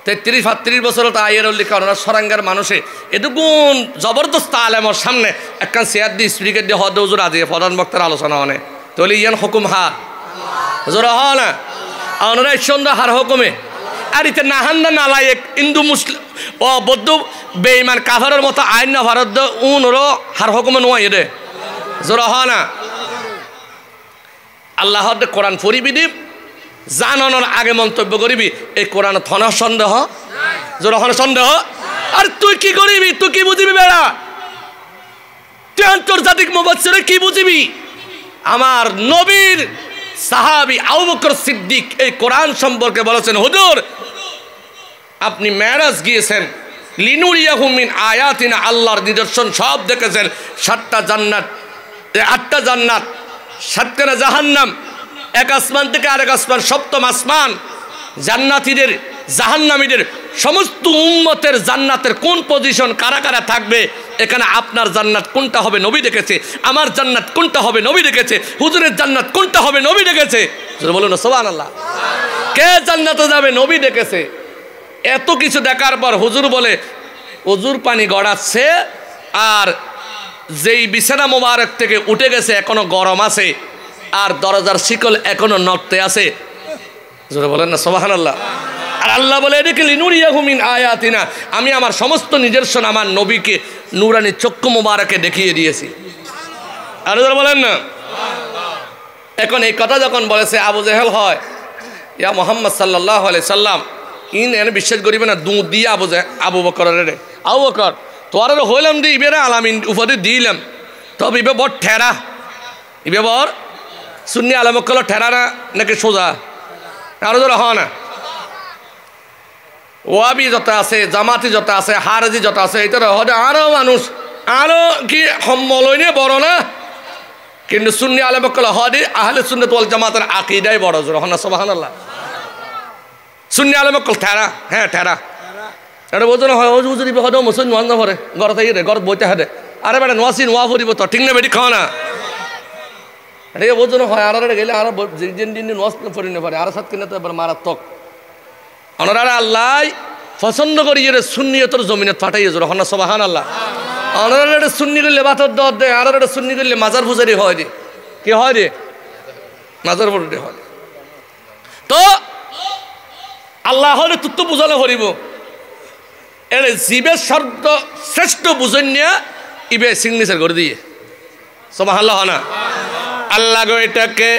33-35 বছর তো আয়ের লিখা ওনারা সরাঙ্গার মানুষে এটুকুন জবরদস্ত আলেমর সামনে একখান চেয়ার দিয়ে স্পিকার দিয়ে হদ হুজুর আজি প্রধান বক্তার আলোচনা অনে তাহলে ইয়ান হুকুম হার হুজুর হ না ওনারা সুন্দর হার হুকুমে আর ইতে নাহান্দা নালায়েক হিন্দু মুসলিম ও বৌদ্ধ বেঈমান কাফারের মতো আইন না ভারত উনরো হার হুকুমে নয় রে জোর হ না আল্লাহর কোরআন পড়িবি দিম জানানোর আগে মন্তব্য করিবি এই কোরআন থন সন্দেহ জোর হন সন্দেহ। আর তুই কি করিবি? তুই কি বুঝিবি বেড়া? তুই আন্তর্জাতিক মুফাসসিরে কি বুঝিবি? আমার নবীর সাহাবী আবু বকর সিদ্দিক এই কোরআন সম্পর্কে বলেছেন হুজুর আপনি মেরাজ গিয়েছেন লিনুরিয়াহু মিন আয়াতিনা আল্লাহর নিদর্শন সব দেখেছেন 7টা জান্নাত 8টা জান্নাত 7খানা জাহান্নাম এক আসমান থেকে আরেক আসমান সপ্তম আসমান জান্নাতীদের জাহান্নামীদের সমস্ত উম্মতের জান্নাতের কোন পজিশন কারা কারা থাকবে এখানে আপনার জান্নাত কোনটা হবে নবী দেখেছে আমার জান্নাত কোনটা হবে নবী দেখেছে হুজুরের জান্নাত কোনটা হবে নবী দেখেছে বলুন সুবহানাল্লাহ কে জান্নাতে যাবে নবী দেখেছে। এত কিছু দেখার পর হুজুর বলে হুজুর পানি গড়াচ্ছে আর যেই বিছানা মোবারক থেকে উঠে গেছে এখনো গরম আছে আর দরজার শিকল এখনো নড়তে আছে জোরে বলেন না সুবহানাল্লাহ। আর আল্লাহ বলে এদিকে লিনুরিয়াহু মিন আয়াতিনা আমি আমার সমস্ত নিদর্শন আমার নবীকে নূরানি চক্ষু মোবারকে দেখিয়ে দিয়েছি। আর জোরে বলেন না এখন এই কথা যখন বলেছে আবু জেহেল হয় ইয়া মুহাম্মদ সাল্লাল্লাহু আলাইহি সাল্লাম ইন এনে বিশ্বাস করিবে না দুধ দিয়ে আবু বকরের রে আবু বকর তোর হইলাম দি ইবেরা আলামিন উপাধি দিলাম তবে ইবে বড় ঠেরা ইবে বড় সুন্নি আলমকল ঠেরা না নাকি সোজা? আরো ধর হ না ওয়াবি যত আছে জামাতি যত আছে হারজি যত আছে এটা হতে আরো মানুষ আরো কি সম্মলনে বড় না কিন্তু সুন্নি আলমকল হদি আহলে সুন্নাত ওয়াল জামাতের আকীদাই বড় জোর হন না সুবহানাল্লাহ। সুন্নি আলমকল ঠেরা হ্যাঁ ঠেরা এটা বোঝানো হয় হুজুর ইবে হদ মুসলিম নোয়াজ না ভরে ঘর থেকে রে ঘর বইতে হাদে আরে বেটা নোয়াসি নোয়া ভরিব তো ঠিক না বেটি খাওয়া না এটা বোঝানো হয় আর গেলে আরো দিন দিন নোয়াজ ফরি না পারে আরো সাত কিনে তো এবার মারাত্মক ওনারা আল্লাহ পছন্দ করি যে সুন্নিয়তর জমিনে ফাটাইয়ে জোর হন না সুবহানাল্লাহ। ওনারা এটা সুন্নি করলে বাতর দর দেয় আর এটা সুন্নি করলে মাজার পূজারি হয় রে কি হয় রে মাজার পূজারি হয় তো আল্লাহ হলে তুত্ত বুঝালে হরিব এর জীবের শব্দ শ্রেষ্ঠ বুঝন নিয়ে ইবে সিগনেচার করে দিয়ে সুবহানাল্লাহ না আল্লাহ গো এটাকে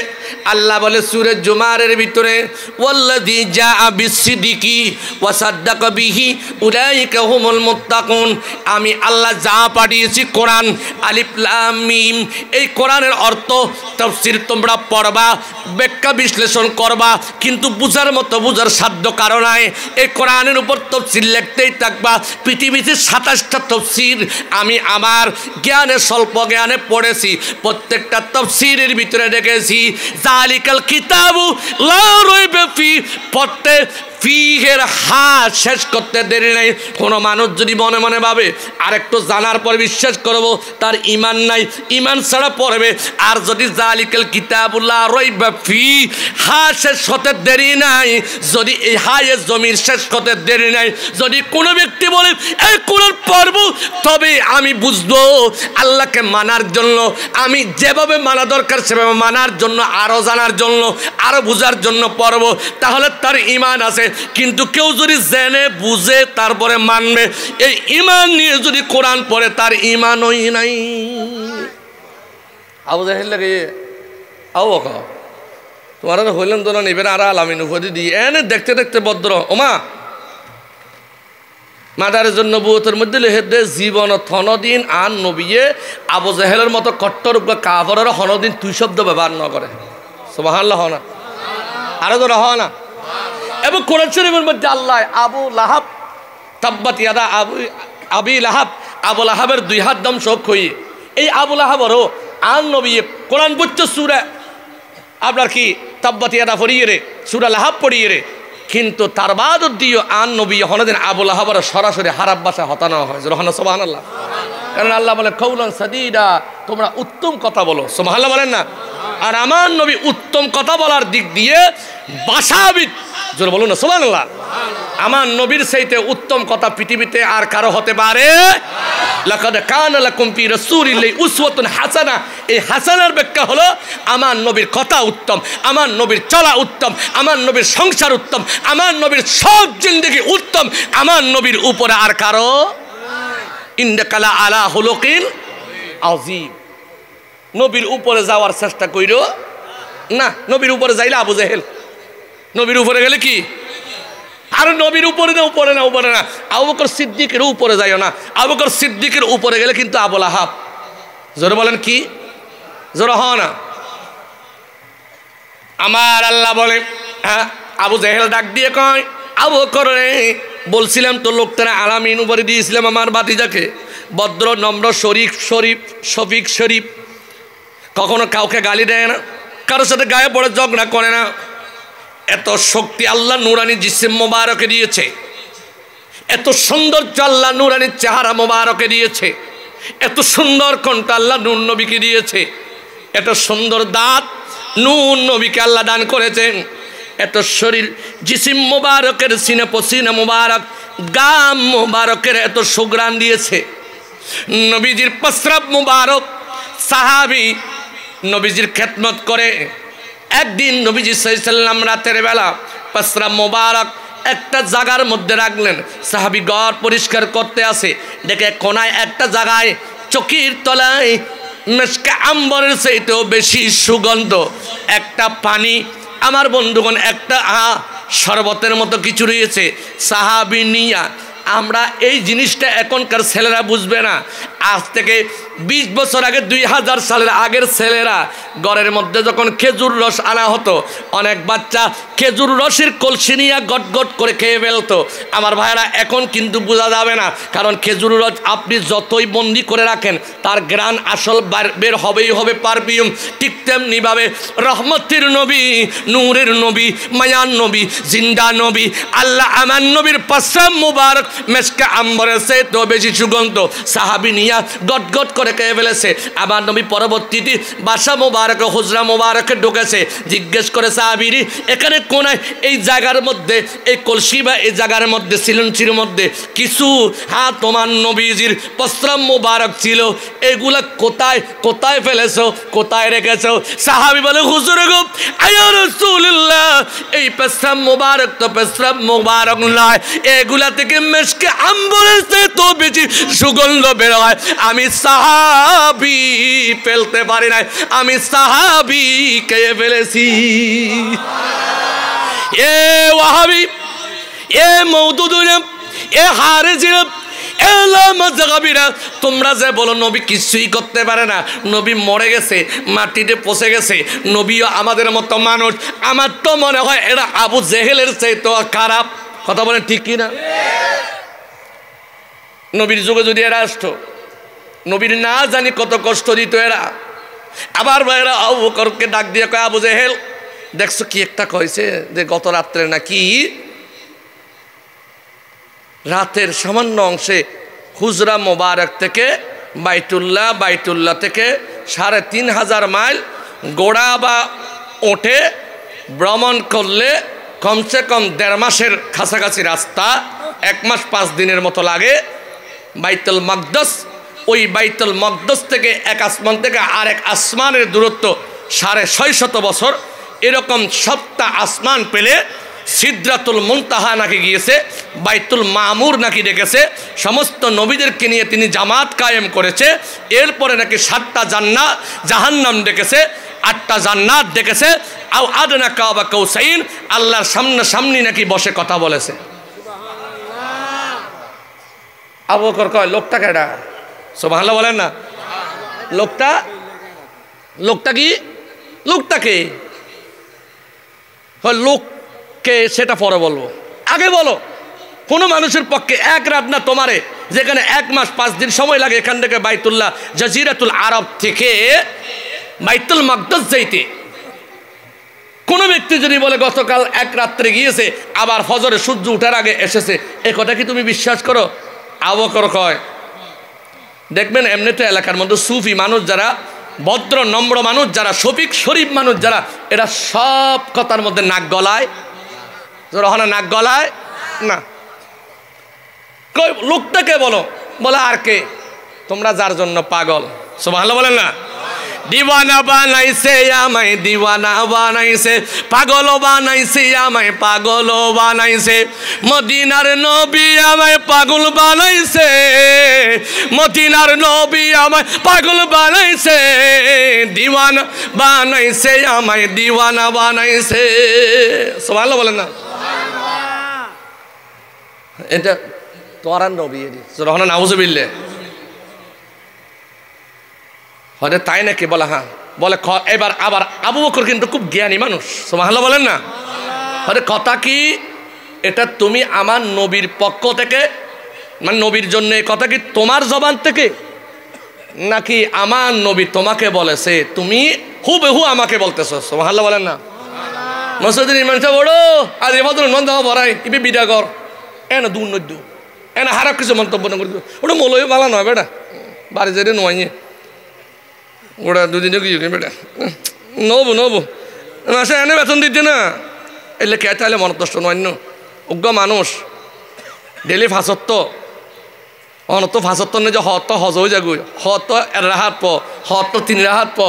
আল্লাহ বলে সূরা জুমারের ভিতরে ওয়াল্লাযী জাআ বিসসিদিকি ওয়া সাদ্দাকা বিহি উলাইকা হুমুল মুত্তাকুন আমি আল্লাহ যা পাঠিয়েছি কোরআন আলিফ লাম মিম এই কোরআনের অর্থ তাফসীর তোমরা পড়বা ব্যাখ্যা বিশ্লেষণ করবা কিন্তু বুঝার মতো বুঝার সাধ্য কারো নাই এই কোরআনের উপর তাফসীর লিখতেই থাকবা পৃথিবীতে 27টা তাফসীর আমি আমার জ্ঞানে স্বল্প জ্ঞানে পড়েছি প্রত্যেকটা তাফসীরের ভিতরে দেখেছি জালিকাল কিতাবু লা রাইবা ফি পড়তে ফিহের হা শেষ করতে দেরি নেই। কোনো মানুষ যদি মনে মনে ভাবে আর একটু জানার পর বিশ্বাস করব, তার ইমান নাই, ইমান ছাড়া পড়বে। আর যদি জালিকাল কিতাবুল্লাহ রাইবা ফি হা শেষ হতে দেরি নাই, যদি এই হায়ের জমির শেষ হতে দেরি নাই, যদি কোনো ব্যক্তি বলে এই কোরআন পড়ব, তবে আমি বুঝবো আল্লাহকে মানার জন্য, আমি যেভাবে মানা দরকার সেভাবে মানার জন্য, আরো জানার জন্য, আরো বুঝার জন্য পড়ব, তাহলে তার ইমান আছে। কিন্তু কেউ যদি জেনে বুঝে তারপরে মানবে, এই ইমান নিয়ে যদি কোরআন পড়ে তার ইমানই নাই। আবু জাহেল লাগে আও খাও তোমার হইলেন তো না নিবেন আর আলামিন উপাধি দিয়ে এনে দেখতে দেখতে ভদ্র ওমা মাদারের জন্য নবুয়তের মধ্যে লিখে দে জীবন থনদিন আন নবিয়ে আবু জাহেলের মতো কট্টর কাফেরের হনদিন তুই শব্দ ব্যবহার না করে। সুবহানাল্লাহ না আরো তো রহ না। এবং কোরআন শরীফের মধ্যে আল্লাহ আবু লাহাব তাব্বাত ইয়াদা আবি লাহাব, আবু লাহাবের 2 হাত দম শোক হইয়ে, এই আবু লাহাবেরও আন নবী কোরআন বুঝছো সূরা আপনার কি তাব্বাত ইয়াদা পড়িয়ে রে, সূরা লাহাব পড়িয়ে রে, কিন্তু তার বাদ দিও আন নবী হনদিন আবু লাহাবের সরাসরি হারাব ভাষা হতানো হয়। রহনা সুবহানাল্লাহ। কারণ আল্লাহ বলে কওলান সাদীদা, তোমরা উত্তম কথা বলো। সুবহানাল্লাহ বলেন না। আর আমার নবী উত্তম কথা বলার দিক দিয়ে ভাষাবিদ, জোরে বলুন না সুবহানাল্লাহ। আমার নবীর চাইতে উত্তম কথা পৃথিবীতে আর কারো হতে পারে? লাকাদ কানা লাকুম ফি রাসূলিল্লাহি উসওয়াতুন হাসানা। এই হাসানার ব্যাখ্যা হলো আমার নবীর কথা উত্তম, আমার নবীর চলা উত্তম, আমার নবীর সংসার উত্তম, আমার নবীর সব জিন্দেগি উত্তম, আমার নবীর উপরে আর কারো ইন্নাকা আলা খুলুকিন আযীম। নবীর উপরে যাওয়ার চেষ্টা কইরো না। নবীর উপরে যাইলে আবু জাহেল, নবীর উপরে গেলে কি আর নবীর উপরে না, উপরে না, উপরে না। আবু বকর সিদ্দিকের উপরে যাইও না, আবু বকর সিদ্দিকের উপরে গেলে কিন্তু আবু লাহাব। জোরে বলেন কি? জোরে হ না। আমার আল্লাহ বলে হ্যাঁ, আবু জাহেল ডাক দিয়ে কয় আবু বকর রে, বলছিলাম তো লোকটারা আলামিন উপরে দিয়েছিলাম আমার ভাতিজাকে, ভদ্র নম্র শরীফ শফিক শরীফ, কখনো কাউকে গালি দেয় না, কারোর সাথে গায়ে পড়ে ঝগড়া করে না। এত শক্তি আল্লাহ নুরানি জিসিম মোবারকে দিয়েছে, এত সৌন্দর্য আল্লাহ নুরানি চেহারা মোবারকে দিয়েছে, এত সুন্দর কণ্ঠ আল্লাহ নূর নবীকে দিয়েছে, এত সুন্দর দাঁত নূর নবীকে আল্লাহ দান করেছেন, এত শরীর জিসিম মোবারকের সিনে পসিনা মোবারক গাম মোবারকের এত সুগ্রাণ দিয়েছে। নবীজির প্রস্রাব মোবারক সাহাবী নবীজির খেদমত করে। একদিন নবীজি সাল্লাল্লাহু আলাইহি ওয়াসাল্লাম রাতের বেলা প্রস্রাব মোবারক একটা জায়গার মধ্যে রাখলেন। সাহাবী ঘর পরিষ্কার করতে আসে, দেখে কোনায় একটা জায়গায় চকির তলায় মেশকে আম্বরের চাইতেও বেশি সুগন্ধ একটা পানি, আমার বন্ধুগণ একটা শরবতের মতো কিছু রয়েছে। সাহাবী নিয়া, আমরা এই জিনিসটা এখনকার ছেলেরা বুঝবে না। আজ থেকে 20 বছর আগে 2000 সালের আগের ছেলেরা ঘরের মধ্যে যখন খেজুর রস আনা হতো, অনেক বাচ্চা খেজুর রসের কলসি নিয়ে গট গট করে খেয়ে ফেলতো। আমার ভাইয়েরা এখন কিন্তু বোঝা যাবে না, কারণ খেজুর রস আপনি যতই বন্দি করে রাখেন তার গ্রান আসল বের হবেই হবে, পারফিউম। ঠিক তেমনিভাবে রহমতের নবী, নূরের নবী, মায়ান নবী, জিন্দা নবী আল্লাহ আমার নবীর প্রস্রাব মুবারক মেশকে আম্বরের চেয়েও বেশি সুগন্ধ। সাহাবী নিয়া গট গট করে খেয়ে ফেলেছে। আমার নবী পরবর্তীতে বাসা মোবারক হুজরা মোবারকে ঢুকেছে, জিজ্ঞেস করে সাহাবীরি এখানে কোনায় এই জায়গার মধ্যে এই কলসি বা এই জায়গার মধ্যে সিলঞ্চির মধ্যে কিছু তোমার নবীজির প্রস্রাব মোবারক ছিল, এগুলা কোথায় কোথায় ফেলেছো, কোথায় রেখেছো? সাহাবী বলে হুজুর গো আয়া রাসূলুল্লাহ, এই প্রস্রাব মোবারক তো প্রস্রাব মোবারক নয়, এগুলা থেকে মেশকে আম্বরের চেয়েও বেশি সুগন্ধ বের হয়। আমি সাহাবী ফেলতে পারি নাই, আমি সাহাবী খেয়ে ফেলেছি। এ ওয়াহাবি, এ মওদুদুরা, এ হারিজিরা, তোমরা যে বলো নবী কিছুই করতে পারে না, নবী মরে গেছে, মাটিতে পচে গেছে, নবীও আমাদের মতো মানুষ, আমার তো মনে হয় এরা আবু জেহেলের চাইতে খারাপ। কথা বলেন ঠিক কি না? নবীর যুগে যদি এরা আসতো, নবীর না জানি কত কষ্ট দিত এরা। আবার এরা আবু বকরকে ডাক দিয়ে কয় আবু জেহেল দেখছো কি একটা কইছে যে গত রাত্রে নাকি রাতের সামান্য অংশে হুজরা মোবারক থেকে বাইতুল্লাহ থেকে ৩,৫০০ মাইল গোড়া বা ওঠে ভ্রমণ করলে কমসে কম ১.৫ মাসের কাছাকাছি রাস্তা, ১ মাস ৫ দিনের মতো লাগে। বাইতুল মাকদাস, ওই বাইতুল মাকদাস থেকে এক আসমান থেকে আরেক আসমানের দূরত্ব ৬৫০ বছর। এরকম ৭টা আসমান পেলে সিদরাতুল মুনতাহা নাকি গিয়েছে, বাইতুল মামুর নাকি ডেকেছে, সমস্ত নবীদেরকে নিয়ে তিনি জামাত কায়েম করেছে। এরপরে নাকি ৭টা জান্নাত জাহান্নাম ডেকেছে, ৮টা জান্নাত ডেকেছে। আও আদনা কাবা কৌসাইন, আল্লাহর সামনাসামনি নাকি বসে কথা বলেছে। আবু বকর কয় লোকটা কেডা? সুবহানাল্লাহ বলেন না। লোকটা কি? লোকটাকে লোককে সেটা পরে বলবো, আগে বলো। কোনো মানুষের পক্ষে এক রাত না তোমারে, যেখানে ১ মাস ৫ দিন সময় লাগে এখান থেকে বাইতুল্লাহ জাজিরাতুল আরব থেকে বাইতুল মাকদাস যাইতে, কোনো ব্যক্তি যদি বলে গতকাল এক রাত্রে গিয়েছে আবার ফজরে সূর্য উঠার আগে এসেছে, এ কথা কি তুমি বিশ্বাস করো? আবু বকর কয় দেখবেন এমনিতে এলাকার মধ্যে সুফি মানুষ যারা, ভদ্র নম্র মানুষ যারা, শফিক শরীফ মানুষ যারা, এরা সব কথার মধ্যে নাক গলায়। নাক গলায় না। লোকটাকে বলো, বলে আর কে? তোমরা যার জন্য পাগল, সুবহানাল্লাহ বলেন না। দিওয়ানা বানাইছে আমায়, দিওয়ানা বানাইছে, পাগল বানাইছে আমায়, পাগল বানাইছে। মদিনার নবী আমায় পাগল বানাইছে, মদিনার নবী আমায় পাগল বানাইছে। দিওয়ানা বানাইছে আমায়, দিওয়ানা বানাইছে। সুবহানাল্লাহ বলেন না। এটা তোরা নবী, সুবহানাল্লাহ, নাউজুবিল্লাহ। হয়তো তাই নাকি? বলে হ্যাঁ। বলে এবার আবার আবু বকর কিন্তু খুব জ্ঞানী মানুষ, সুবহানাল্লাহ বলেন না। হয়তো কথা কি, এটা তুমি আমার নবীর পক্ষ থেকে, মানে নবীর জন্য এই কথা কি তোমার জবান থেকে, নাকি আমার নবী তোমাকে বলেছে, তুমি হুবহু আমাকে বলতেছো? সুবহানাল্লাহ বলেন না। মসজিদের ইমাম সাহেব বড় আজ এবার নন্দ বড়াই ইবি বিদা কর, এনা দূর নদ্য এনা হারাপ কিছু মন্তব্য না করি, ওটা মলয় ভালো নয় বেটা, বাড়ি যেতে নয় ওরা দুদিনে কি বেটা নবো মাসে এনে বেতন দিচ্ছে না, এলে কে তাহলে মনতষ্ট নয়। অজ্ঞ মানুষ ডেলি ফাঁসত্ব অনত ফাঁসত্ব নেই যে হত হজ হয়ে যাগুই, হত এর রাহাত প, হত 3 রাহাত প,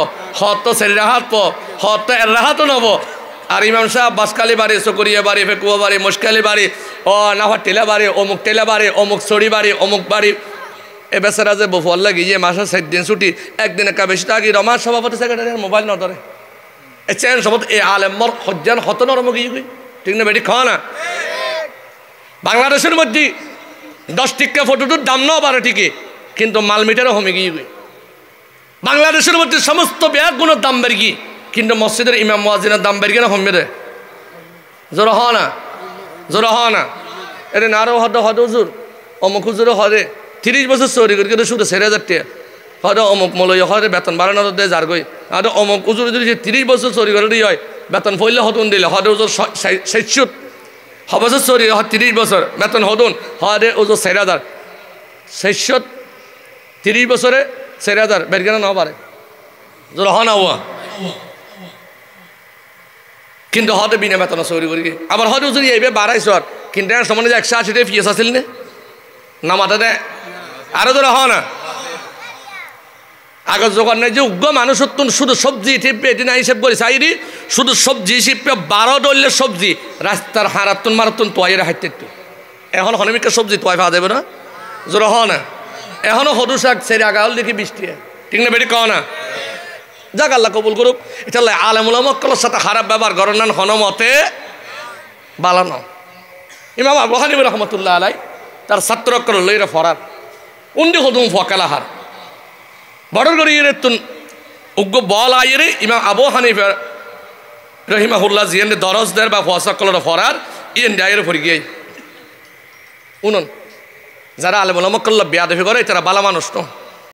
হত 4 রাহাত প, হত এর রাহাতও নব। আর ইমাম সাহেব বাসকালি বাড়ি, চকরিয়া বাড়ি, ফেকুয়া বাড়ি, মুশকালি বাড়ি, ও নাফার টেলা বাড়ি, অমুক টেলা বাড়ি, অমুক ছড়ি বাড়ি, অমুক বাড়ি। এ বেচারা যে বফল লাগি যে মাসে 7 দিন ছুটি, একদিন একা বেশি থাকি। রমার সভাপতি সেক্রেটারি মোবাইল ন ধরে, এ চেন সভাপতি এ আলেমর হজ্জান হত নরম গিয়ে গই, ঠিক না বেটি? খাওয়া না। বাংলাদেশের মধ্যে 10 টিকা ফটোটোর দাম নাও 12 টিকে, কিন্তু মাল মিটারও হমে গিয়ে গই। বাংলাদেশের মধ্যে সমস্ত ব্যাগগুলোর দাম বেড়ে গিয়ে, কিন্তু মসজিদের ইমাম মুয়াজ্জিনের দাম বেড়ে গিয়ে না হমে দেয়। জোর হওয়া না এটা না। আরও হদ হুজুর অমুক হুজুরও হদে 30 বছর চৌরি করে কিন্তু শুধু 4,000 টাকা হয়তো অমুক মলয় হয় বেতন বাড়ানো দেয় যার গই। হয়তো অমুক উজুর যদি 30 বছর চৌরি করে দিয়ে হয় বেতন ফইলে হতুন দিলে হয়তো উজুর 60 বছর চৌরি হয় 30 বছর বেতন হতুন হয়তো উজুর 4,000 60 30 বছরে 4,000 বের কেন না পারে জোর হ না হওয়া, কিন্তু হয়তো বিনা বেতন চৌরি করি। আবার হয়তো উজুর এইভাবে বাড়াইছ আর, কিন্তু এর সমানে যে 180 টাকা ফিস আসিল না মাথা দেয় আরো ধরে হয় না। আগের যখন নাই যে উগ্র মানুষ শুধু সবজি টিপে এটি না হিসেব করে চাইরি, শুধু সবজি শিপে 12 ডলের সবজি রাস্তার হারাতুন মারাতুন তোয়াইয়ের হাইতে একটু। এখন হনমিকা সবজি তোয়াই পাওয়া যাবে না, জোর হ না। এখনও সদু শাক সেরে আগাল দেখি 20 টাকা, ঠিক না বেটি? কও না। যাক আল্লাহ কবুল করুক। এটা আলেমুলামক্কলের সাথে খারাপ ব্যবহার করেন না, হনমতে বালানো। ইমাম আবু হানিফা রহমতুল্লাহ আলাই তার ছাত্র লইরে ফরার উন্দি হদুম ফকালাহার বড় গড়িয়ে তুন উগ্র বল আইরে ইমাম আবু হানিফা রহিমাহুল্লাহ জিয়েন দরজদের বা ফসাকলর ফরার ইয়েন ডায়ের ফরি গিয়ে উনন যারা আলেমুলামক্কল্লা বিয়াদফি করে তারা বালা মানুষ ন।